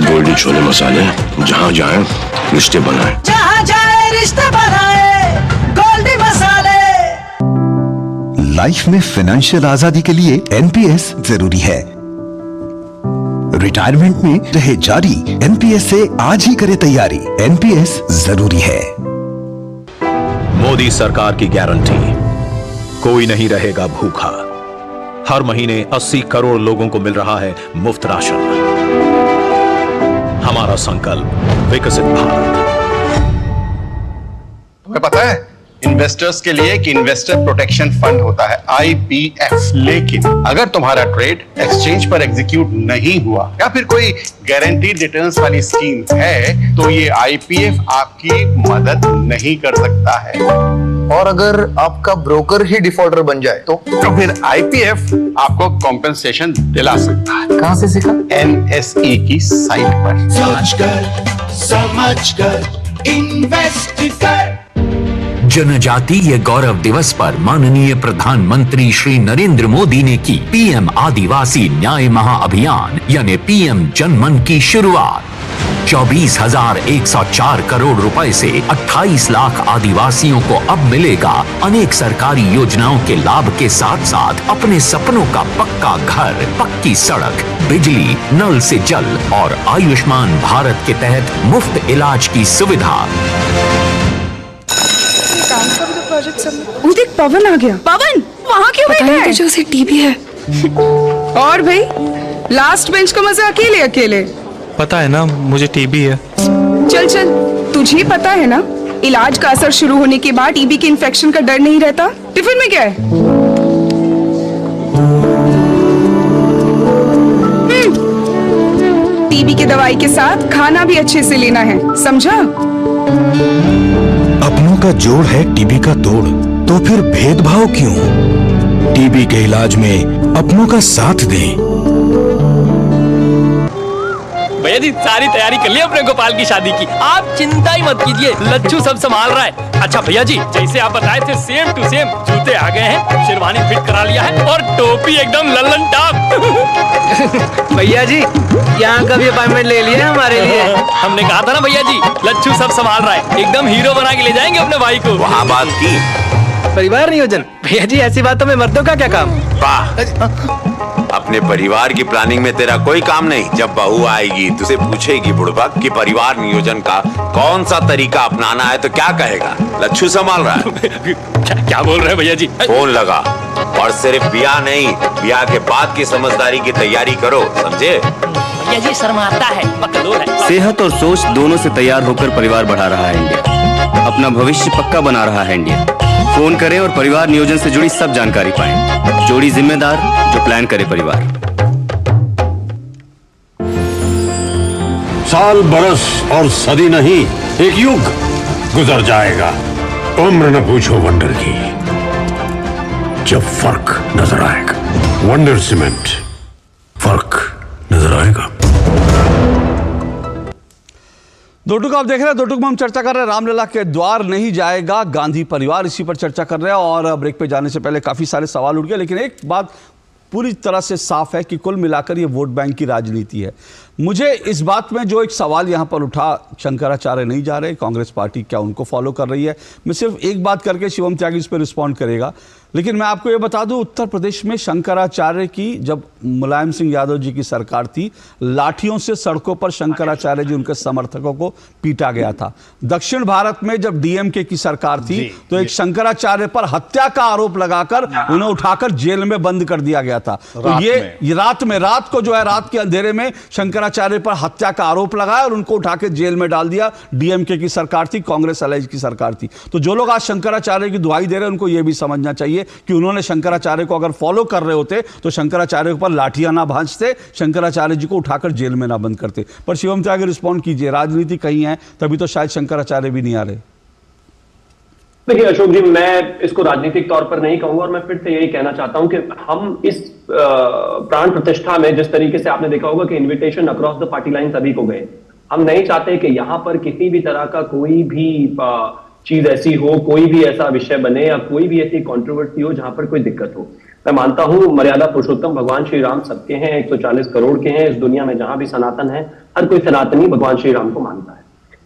Speaker 13: गोल्डी छोले मसाले, जहाँ जाए रिश्ते बनाए,
Speaker 16: जहाँ जाए रिश्ते बनाए गोल्डी मसाले।
Speaker 27: लाइफ में फाइनेंशियल आजादी के लिए एनपीएस जरूरी है। रिटायरमेंट में रहे जारी, एनपीएस से आज ही करे तैयारी। एनपीएस जरूरी है।
Speaker 3: मोदी सरकार की गारंटी, कोई नहीं रहेगा भूखा। हर महीने 80 करोड़ लोगों को मिल रहा है मुफ्त राशन। हमारा संकल्प विकसित भारत।
Speaker 21: तुम्हें पता है इन्वेस्टर्स के लिए एक इन्वेस्टर प्रोटेक्शन फंड होता है, आईपीएफ। लेकिन अगर तुम्हारा ट्रेड एक्सचेंज पर एग्जीक्यूट नहीं हुआ या फिर कोई गारंटीड रिटर्न्स वाली स्कीम है तो ये आईपीएफ आपकी मदद नहीं कर सकता है। और अगर आपका ब्रोकर ही डिफॉल्टर बन जाए तो फिर आईपीएफ आपको कॉम्पेंसेशन दिला सकता है। कहां से सीखा? एनएसई की साइट पर।
Speaker 16: सोच कर समझ कर इन्वेस्ट कर।
Speaker 24: जनजातीय गौरव दिवस पर माननीय प्रधानमंत्री श्री नरेंद्र मोदी ने की पीएम आदिवासी न्याय महाअभियान यानी पीएम जनमन की शुरुआत। 24,104 करोड़ रुपए से 28 लाख आदिवासियों को अब मिलेगा अनेक सरकारी योजनाओं के लाभ के साथ साथ अपने सपनों का पक्का घर, पक्की सड़क, बिजली, नल से जल और आयुष्मान भारत के तहत मुफ्त इलाज की सुविधा।
Speaker 4: देख पवन आ गया। पवन वहाँ क्यों बैठा है? जो उसे टीबी है। और भाई लास्ट बेंच का मजा अकेले।
Speaker 14: पता है ना मुझे टीबी है।
Speaker 4: चल चल, तुझे पता है ना इलाज का असर शुरू होने के बाद टीबी के इन्फेक्शन का डर नहीं रहता। टिफिन में क्या है? टीबी की दवाई के साथ खाना भी अच्छे से लेना है, समझा?
Speaker 27: अपनों का जोड़ है टीबी का तोड़, तो फिर भेदभाव क्यों? टीबी के इलाज में अपनों का साथ दें।
Speaker 18: भैया जी सारी तैयारी कर ली अपने गोपाल की शादी की, आप चिंता ही मत कीजिए, लच्छू सब संभाल रहा है। अच्छा भैया जी जैसे आप बताए थे सेम टू सेम जूते आ गए हैं, शेरवानी फिट करा लिया है और टोपी एकदम लल्लन टॉप।
Speaker 19: भैया जी यहाँ का भी अपॉइंटमेंट ले लिया हमारे लिए।
Speaker 18: हमने कहा था ना भैया जी लच्छू सब संभाल रहा है, एकदम हीरो बना के ले जाएंगे अपने भाई को।
Speaker 19: वहाँ बात की परिवार नियोजन। भैया जी ऐसी बातों में मर्दों का क्या काम?
Speaker 5: वाह, अपने परिवार की प्लानिंग में तेरा कोई काम नहीं। जब बहू आएगी तुझे पूछेगी बुड़बक कि परिवार नियोजन का कौन सा तरीका अपनाना है तो क्या कहेगा? लच्छू संभाल रहा है।
Speaker 18: क्या बोल रहे हैं भैया जी?
Speaker 5: फोन लगा और सिर्फ ब्याह नहीं, ब्याह के बाद की समझदारी की तैयारी करो, समझे?
Speaker 18: भैया जी शर्माता है, बकलोल है।
Speaker 22: सेहत और सोच दोनों से तैयार होकर परिवार बढ़ा रहा है इंडिया, अपना भविष्य पक्का बना रहा है इंडिया। फोन करें और परिवार नियोजन से जुड़ी सब जानकारी पाएं। जोड़ी जिम्मेदार जो प्लान करे परिवार।
Speaker 13: साल, बरस और सदी नहीं, एक युग गुजर जाएगा। उम्र न पूछो वंडर की, जब फर्क नजर आएगा। वंडर सीमेंट, फर्क नजर आएगा।
Speaker 1: दो टुक आप देख रहे हैं, दो टुक में हम चर्चा कर रहे हैं रामलला के द्वार नहीं जाएगा गांधी परिवार, इसी पर चर्चा कर रहे हैं। और ब्रेक पे जाने से पहले काफी सारे सवाल उठ गए, लेकिन एक बात पूरी तरह से साफ है कि कुल मिलाकर ये वोट बैंक की राजनीति है। मुझे इस बात में जो एक सवाल यहाँ पर उठा, शंकराचार्य नहीं जा रहे, कांग्रेस पार्टी क्या उनको फॉलो कर रही है, मैं सिर्फ एक बात करके शिवम त्यागी इस पर रिस्पॉन्ड करेगा। लेकिन मैं आपको ये बता दूं, उत्तर प्रदेश में शंकराचार्य की, जब मुलायम सिंह यादव जी की सरकार थी, लाठियों से सड़कों पर शंकराचार्य जी उनके समर्थकों को पीटा गया था। दक्षिण भारत में जब डीएमके की सरकार थी तो एक शंकराचार्य पर हत्या का आरोप लगाकर उन्हें उठाकर जेल में बंद कर दिया गया था। तो ये रात को जो है, रात के अंधेरे में शंकराचार्य पर हत्या का आरोप लगाया और उनको उठा के जेल में डाल दिया। डीएमके की सरकार थी, कांग्रेस अलायंस की सरकार थी। तो जो लोग आज शंकराचार्य की दुहाई दे रहे हैं उनको यह भी समझना चाहिए कि उन्होंने शंकराचार्य को अगर फॉलो कर रहे होते तो शंकराचार्य पर लाठियां ना भांजते, शंकराचार्य जी को उठाकर जेल में ना बंद करते। पर शिवम त्यागी रिस्पॉन्ड कीजिए, राजनीति कहीं है तभी तो शायद शंकराचार्य भी नहीं आ रहे।
Speaker 7: देखिए अशोक जी, मैं इसको राजनीतिक तौर पर नहीं कहूंगा और मैं फिर से यही कहना चाहता हूं कि हम इस प्राण प्रतिष्ठा में जिस तरीके से आपने देखा होगा कि invitation across the party line सभी को गए, हम नहीं चाहते कि यहां पर किसी भी तरह का कोई भी चीज ऐसी हो, कोई भी ऐसा विषय बने या कोई भी ऐसी कंट्रोवर्सी हो जहां पर कोई दिक्कत हो। मैं मानता हूं मर्यादा पुरुषोत्तम भगवान श्री राम सबके हैं, 140 करोड़ के हैं इस दुनिया में, जहां भी सनातन है हर कोई सनातनी भगवान श्री राम को मानता है।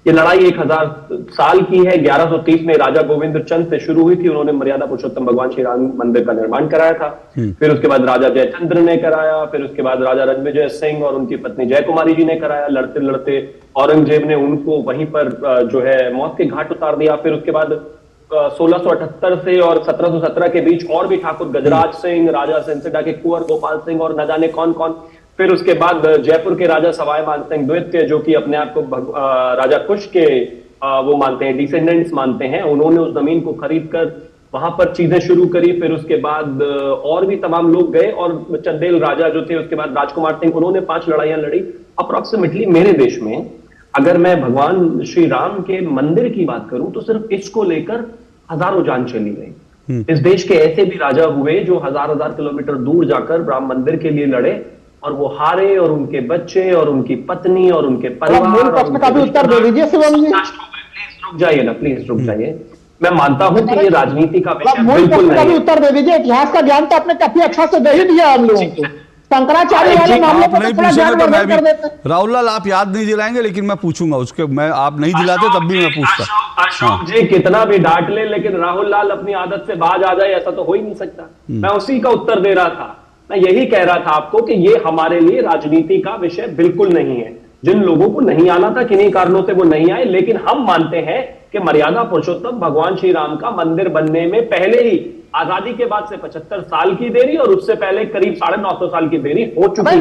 Speaker 7: ये लड़ाई 1000 साल की है। 1130 में राजा गोविंद चंद से शुरू हुई थी, उन्होंने मर्यादा पुरुषोत्तम भगवान श्री राम मंदिर का निर्माण कराया था। फिर उसके बाद राजा जयचंद्र ने कराया, फिर उसके बाद राजा रणविजय सिंह और उनकी पत्नी जय कुमारी जी ने कराया। लड़ते लड़ते औरंगजेब ने उनको वहीं पर जो है मौत के घाट उतार दिया। फिर उसके बाद 1678 से और 1717 के बीच और भी ठाकुर गजराज सिंह, राजा सिंसडा के कुंवर गोपाल सिंह और न जाने कौन कौन। फिर उसके बाद जयपुर के राजा सवाई मानसिंह द्वितीय, जो कि अपने आप को राजा कुश के वो मानते हैं, डिसेंडेंट्स मानते हैं, उन्होंने उस जमीन को खरीद कर वहां पर चीजें शुरू करी। फिर उसके बाद और भी तमाम लोग गए और चंदेल राजा जो थे, उसके बाद राजकुमार सिंह, उन्होंने 5 लड़ाइयां लड़ी। अप्रोक्सीमेटली मेरे देश में अगर मैं भगवान श्री राम के मंदिर की बात करूं तो सिर्फ इसको लेकर हजारों जान चली गई। इस देश के ऐसे भी राजा हुए जो हजार किलोमीटर दूर जाकर राम मंदिर के लिए लड़े और वो हारे, और उनके बच्चे और उनकी पत्नी और उनके परिवार।
Speaker 11: का भी उत्तर दे दीजिए शिवम जी।
Speaker 7: प्लीज रुक जाइए ना, प्लीज रुक जाइए। मैं मानता हूं कि ये राजनीति का विषय
Speaker 11: मूल
Speaker 7: बिल्कुल
Speaker 11: प्रश्न का भी
Speaker 7: नहीं।
Speaker 11: उत्तर दे दीजिए। इतिहास का ज्ञान तो आपने काफी अच्छा से दे ही दिया हम लोगों को। शंकराचार्य वाले मामले पर थोड़ा ज्ञान कर देते।
Speaker 1: राहुल आप याद नहीं दिलाएंगे, लेकिन मैं पूछूंगा उसके, मैं आप नहीं दिलाते तब भी मैं पूछता।
Speaker 7: अशोक जी कितना भी डांट ले, लेकिन राहुल लाल अपनी आदत से बाज आ जाए ऐसा तो हो ही नहीं सकता। मैं उसी का उत्तर दे रहा था। मैं यही कह रहा था आपको कि ये हमारे लिए राजनीति का विषय बिल्कुल नहीं है। जिन लोगों को नहीं आना था किन्हीं कारणों से वो नहीं आए, लेकिन हम मानते हैं कि मर्यादा पुरुषोत्तम भगवान श्री राम का मंदिर बनने में पहले ही आजादी के बाद से 75 साल की देरी और उससे पहले करीब 950 साल की देरी हो चुकी है।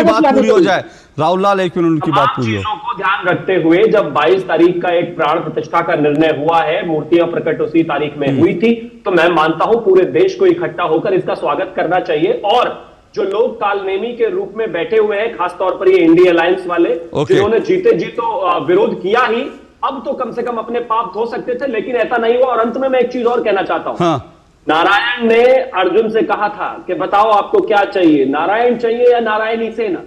Speaker 1: बात पूरी हो जाए राहुल लाल, एक मिनट उनकी बात पूरी हो।
Speaker 7: चीजों को ध्यान रखते हुए जब 22 तारीख का एक प्राण प्रतिष्ठा का निर्णय हुआ है, मूर्तियां प्रकट उसी तारीख में हुई थी, तो मैं मानता हूं पूरे देश को इकट्ठा होकर इसका स्वागत करना चाहिए। और जो लोग कालनेमी के रूप में बैठे हुए हैं, खासतौर पर ये इंडिया अलायंस वाले, जिन्होंने जीते जी तो विरोध किया ही, अब तो कम से कम अपने पाप धो सकते थे, लेकिन ऐसा नहीं हुआ। और अंत में मैं एक चीज और कहना चाहता हूं। नारायण ने अर्जुन से कहा था कि बताओ आपको क्या चाहिए, नारायण चाहिए या नारायणी सेना?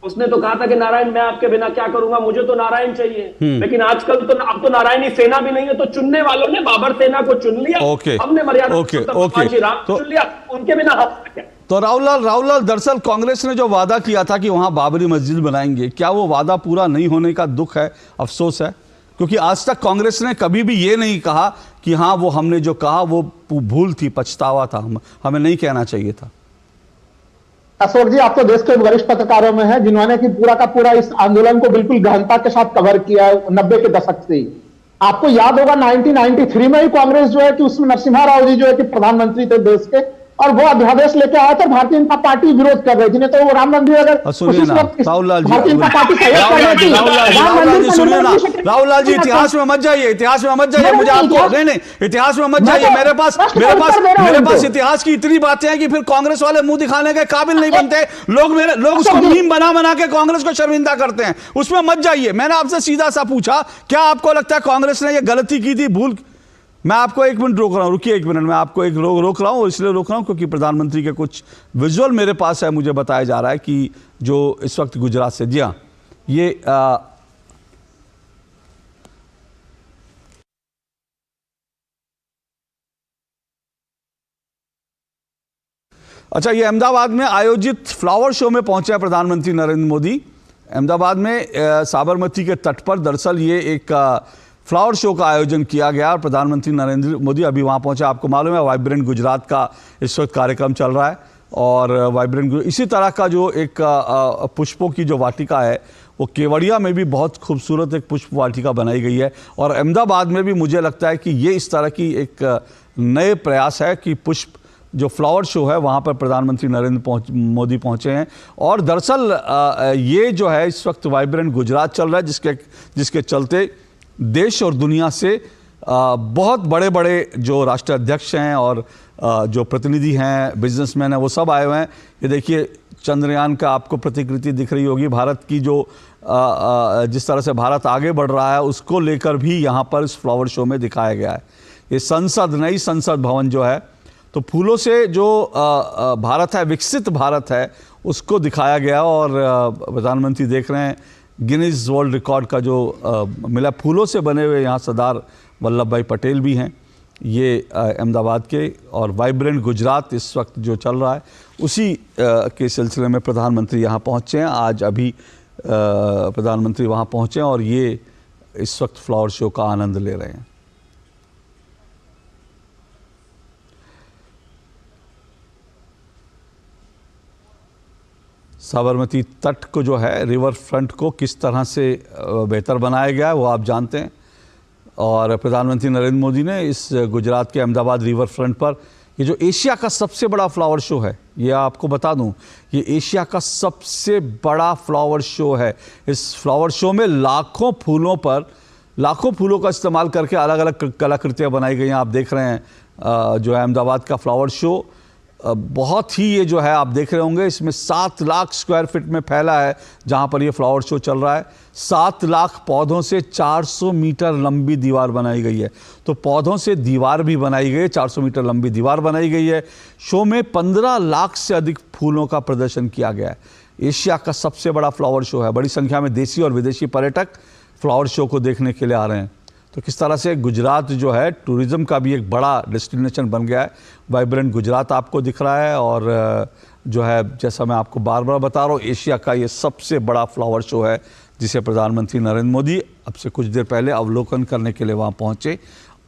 Speaker 7: उसने तो कहा था कि नारायण मैं आपके बिना क्या करूंगा, मुझे तो नारायण चाहिए। लेकिन आजकल तो अब तो नारायणी सेना भी नहीं है, तो चुनने वालों ने बाबर सेना को चुन लिया। हमने मर्यादा राम चुन लिया, उनके बिना हम।
Speaker 1: तो राहुल लाल, दरअसल कांग्रेस ने जो वादा किया था कि वहां बाबरी मस्जिद बनाएंगे, क्या वो वादा पूरा नहीं होने का दुख है, अफसोस है? क्योंकि आज तक कांग्रेस ने कभी भी ये नहीं कहा कि हाँ वो हमने जो कहा वो भूल थी, पछतावा था, हमें नहीं कहना चाहिए था।
Speaker 11: अशोक जी, आप तो देश के वरिष्ठ पत्रकारों में हैं, जिन्होंने कि पूरा का पूरा इस आंदोलन को बिल्कुल गहनता के साथ कवर किया है 90 के दशक से ही। आपको याद होगा 1993 में ही कांग्रेस जो है कि उसमें नरसिम्हा राव जी जो है कि प्रधानमंत्री थे देश के, और वो अध्यादेश लेके आए थे, भारतीय जनता पार्टी विरोध कर रही थी। नहीं तो वो राम मंदिर अगर
Speaker 1: राहुल लाल जी,
Speaker 11: भारतीय जनता पार्टी सहयोग कर रही थी।
Speaker 1: राहुल लाल जी, इतिहास में मत जाइए, इतिहास में मत जाइए, मुझे आपको नहीं, इतिहास में मत जाइए। मेरे पास इतिहास की इतनी बातें हैं कि फिर कांग्रेस वाले मुंह दिखाने के काबिल नहीं बनते। लोग उसको मीम बना के कांग्रेस को शर्मिंदा करते हैं, उसमें मत जाइए। मैंने आपसे सीधा सा पूछा, क्या आपको लगता है कांग्रेस ने ये गलती की थी, भूल? मैं आपको 1 मिनट रोक रहा हूँ, रुकिए 1 मिनट, मैं आपको रोक रहा हूँ, इसलिए रोक रहा हूँ क्योंकि प्रधानमंत्री के कुछ विजुअल मेरे पास है, मुझे बताया जा रहा है कि जो इस वक्त गुजरात से, जी हाँ, ये अच्छा, ये अहमदाबाद में आयोजित फ्लावर शो में पहुंचे हैं प्रधानमंत्री नरेंद्र मोदी। अहमदाबाद में साबरमती के तट पर दरअसल ये एक फ्लावर शो का आयोजन किया गया और प्रधानमंत्री नरेंद्र मोदी अभी वहाँ पहुँचे। आपको मालूम है वाइब्रेंट गुजरात का इस वक्त कार्यक्रम चल रहा है और वाइब्रेंट इसी तरह का जो एक पुष्पों की जो वाटिका है वो केवड़िया में भी बहुत खूबसूरत एक पुष्प वाटिका बनाई गई है और अहमदाबाद में भी मुझे लगता है कि ये इस तरह की एक नए प्रयास है कि पुष्प जो फ्लावर शो है वहाँ पर प्रधानमंत्री नरेंद्र मोदी पहुँचे हैं। और दरअसल ये जो है इस वक्त वाइब्रेंट गुजरात चल रहा है जिसके चलते देश और दुनिया से बहुत बड़े बड़े जो राष्ट्रीय अध्यक्ष हैं और जो प्रतिनिधि हैं, बिजनेसमैन हैं, वो सब आए हुए हैं। ये देखिए चंद्रयान का आपको प्रतिकृति दिख रही होगी। भारत की जो जिस तरह से भारत आगे बढ़ रहा है उसको लेकर भी यहाँ पर इस फ्लावर शो में दिखाया गया है। ये नई संसद भवन जो है तो फूलों से जो भारत है, विकसित भारत है, उसको दिखाया गया और प्रधानमंत्री देख रहे हैं गिनीज वर्ल्ड रिकॉर्ड का जो मिला। फूलों से बने हुए यहाँ सरदार वल्लभ भाई पटेल भी हैं, ये अहमदाबाद के। और वाइब्रेंट गुजरात इस वक्त जो चल रहा है उसी के सिलसिले में प्रधानमंत्री यहाँ पहुँचे हैं। आज अभी प्रधानमंत्री वहाँ पहुँचे हैं और ये इस वक्त फ्लावर शो का आनंद ले रहे हैं। साबरमती तट को जो है, रिवर फ्रंट को किस तरह से बेहतर बनाया गया है वो आप जानते हैं। और प्रधानमंत्री नरेंद्र मोदी ने इस गुजरात के अहमदाबाद रिवर फ्रंट पर ये जो एशिया का सबसे बड़ा फ्लावर शो है, ये आपको बता दूं, ये एशिया का सबसे बड़ा फ्लावर शो है। इस फ्लावर शो में लाखों फूलों का इस्तेमाल करके अलग अलग कलाकृतियाँ बनाई गई हैं। आप देख रहे हैं जो अहमदाबाद का फ्लावर शो बहुत ही ये जो है आप देख रहे होंगे, इसमें 7 लाख स्क्वायर फीट में फैला है जहाँ पर ये फ्लावर शो चल रहा है। 7 लाख पौधों से 400 मीटर लंबी दीवार बनाई गई है। तो पौधों से दीवार भी बनाई गई है, 400 मीटर लंबी दीवार बनाई गई है। शो में 15 लाख से अधिक फूलों का प्रदर्शन किया गया है। एशिया का सबसे बड़ा फ्लावर शो है। बड़ी संख्या में देसी और विदेशी पर्यटक फ्लावर शो को देखने के लिए आ रहे हैं। तो किस तरह से गुजरात जो है टूरिज़्म का भी एक बड़ा डेस्टिनेशन बन गया है। वाइब्रेंट गुजरात आपको दिख रहा है और जो है जैसा मैं आपको बार बार बता रहा हूँ, एशिया का ये सबसे बड़ा फ्लावर शो है जिसे प्रधानमंत्री नरेंद्र मोदी अब से कुछ देर पहले अवलोकन करने के लिए वहाँ पहुँचे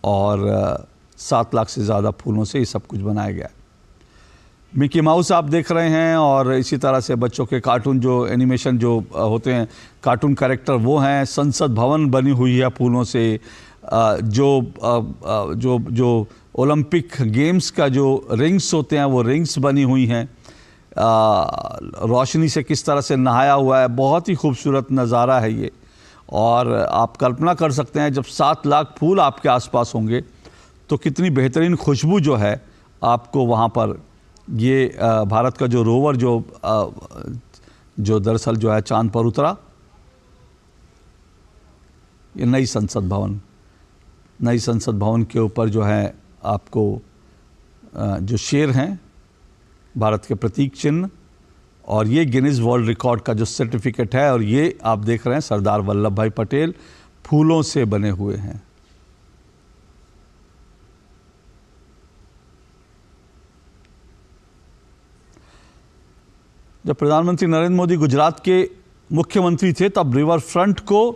Speaker 1: और 7 लाख से ज़्यादा फूलों से ये सब कुछ बनाया गया है। मिकी माउस आप देख रहे हैं और इसी तरह से बच्चों के कार्टून जो एनिमेशन जो होते हैं, कार्टून कैरेक्टर वो हैं। संसद भवन बनी हुई है फूलों से। जो ओलंपिक गेम्स का जो रिंग्स होते हैं वो रिंग्स बनी हुई हैं। रोशनी से किस तरह से नहाया हुआ है, बहुत ही खूबसूरत नज़ारा है ये। और आप कल्पना कर सकते हैं जब 7 लाख फूल आपके आसपास होंगे तो कितनी बेहतरीन खुशबू जो है आपको वहाँ पर। ये भारत का जो रोवर जो दरअसल जो है चांद पर उतरा, ये नई संसद भवन के ऊपर जो है आपको जो शेर हैं, भारत के प्रतीक चिन्ह, और ये गिनीज वर्ल्ड रिकॉर्ड का जो सर्टिफिकेट है। और ये आप देख रहे हैं सरदार वल्लभ भाई पटेल फूलों से बने हुए हैं। जब प्रधानमंत्री नरेंद्र मोदी गुजरात के मुख्यमंत्री थे तब रिवर फ्रंट को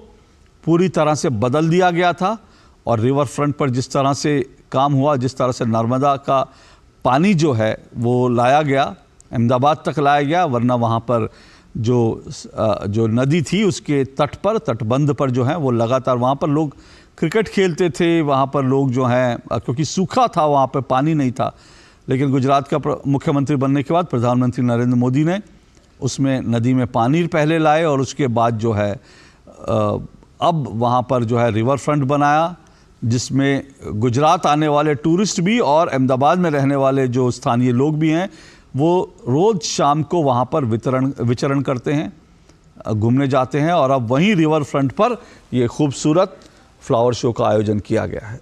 Speaker 1: पूरी तरह से बदल दिया गया था और रिवर फ्रंट पर जिस तरह से काम हुआ, जिस तरह से नर्मदा का पानी जो है वो लाया गया, अहमदाबाद तक लाया गया, वरना वहाँ पर जो नदी थी उसके तटबंध पर जो है वो लगातार वहाँ पर लोग क्रिकेट खेलते थे। वहाँ पर लोग जो हैं, क्योंकि सूखा था वहाँ पर पानी नहीं था, लेकिन गुजरात का मुख्यमंत्री बनने के बाद प्रधानमंत्री नरेंद्र मोदी ने उसमें नदी में पानी पहले लाए और उसके बाद जो है अब वहाँ पर जो है रिवर फ्रंट बनाया, जिसमें गुजरात आने वाले टूरिस्ट भी और अहमदाबाद में रहने वाले जो स्थानीय लोग भी हैं वो रोज़ शाम को वहाँ पर विचरण करते हैं, घूमने जाते हैं। और अब वहीं रिवर फ्रंट पर ये खूबसूरत फ्लावर शो का आयोजन किया गया है।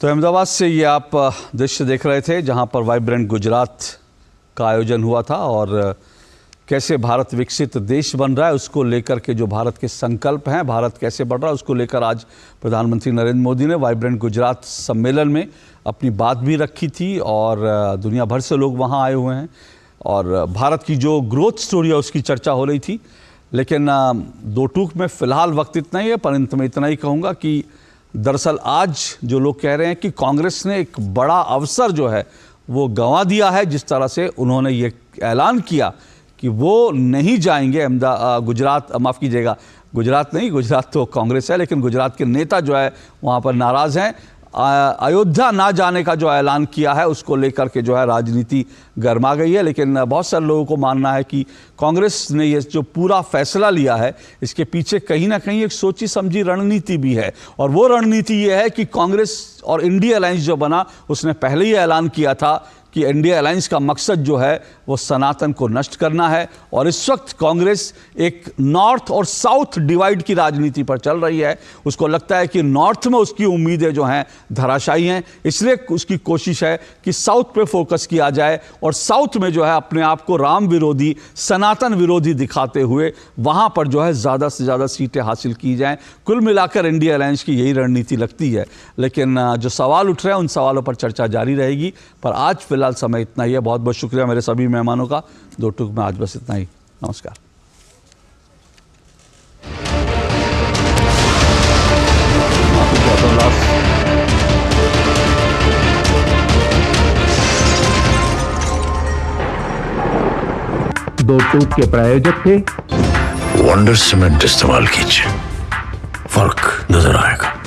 Speaker 1: तो अहमदाबाद से ये आप दृश्य देख रहे थे जहां पर वाइब्रेंट गुजरात का आयोजन हुआ था और कैसे भारत विकसित देश बन रहा है उसको लेकर के जो भारत के संकल्प हैं, भारत कैसे बढ़ रहा है उसको लेकर आज प्रधानमंत्री नरेंद्र मोदी ने वाइब्रेंट गुजरात सम्मेलन में अपनी बात भी रखी थी और दुनिया भर से लोग वहां आए हुए हैं और भारत की जो ग्रोथ स्टोरी है उसकी चर्चा हो रही थी। लेकिन दो टूक में फ़िलहाल वक्त इतना ही है, परंतु मैं इतना ही कहूँगा कि दरअसल आज जो लोग कह रहे हैं कि कांग्रेस ने एक बड़ा अवसर जो है वो गंवा दिया है, जिस तरह से उन्होंने ये ऐलान किया कि वो नहीं जाएंगे गुजरात, माफ़ कीजिएगा गुजरात नहीं, गुजरात तो कांग्रेस है, लेकिन गुजरात के नेता जो है वहाँ पर नाराज़ हैं। अयोध्या ना जाने का जो ऐलान किया है उसको लेकर के जो है राजनीति गर्मा गई है। लेकिन बहुत सारे लोगों को मानना है कि कांग्रेस ने ये जो पूरा फैसला लिया है इसके पीछे कहीं ना कहीं एक सोची समझी रणनीति भी है और वो रणनीति ये है कि कांग्रेस और इंडिया अलायंस जो बना उसने पहले ही ऐलान किया था कि इंडिया अलायंस का मकसद जो है वो सनातन को नष्ट करना है और इस वक्त कांग्रेस एक नॉर्थ और साउथ डिवाइड की राजनीति पर चल रही है। उसको लगता है कि नॉर्थ में उसकी उम्मीदें जो हैं धराशायी हैं, इसलिए उसकी कोशिश है कि साउथ पे फोकस किया जाए और साउथ में जो है अपने आप को राम विरोधी, सनातन विरोधी दिखाते हुए वहाँ पर जो है ज़्यादा से ज़्यादा सीटें हासिल की जाएँ। कुल मिलाकर इंडिया अलायंस की यही रणनीति लगती है। लेकिन जो सवाल उठ रहे हैं उन सवालों पर चर्चा जारी रहेगी। पर आज फिलहाल समय इतना ही है। बहुत बहुत शुक्रिया मेरे सभी मेहमानों का। दो टूक में आज बस इतना ही। नमस्कार।
Speaker 3: दो टूक के प्रायोजक थे
Speaker 27: वंडर सीमेंट इस्तेमाल कीजिए, फर्क नजर आएगा।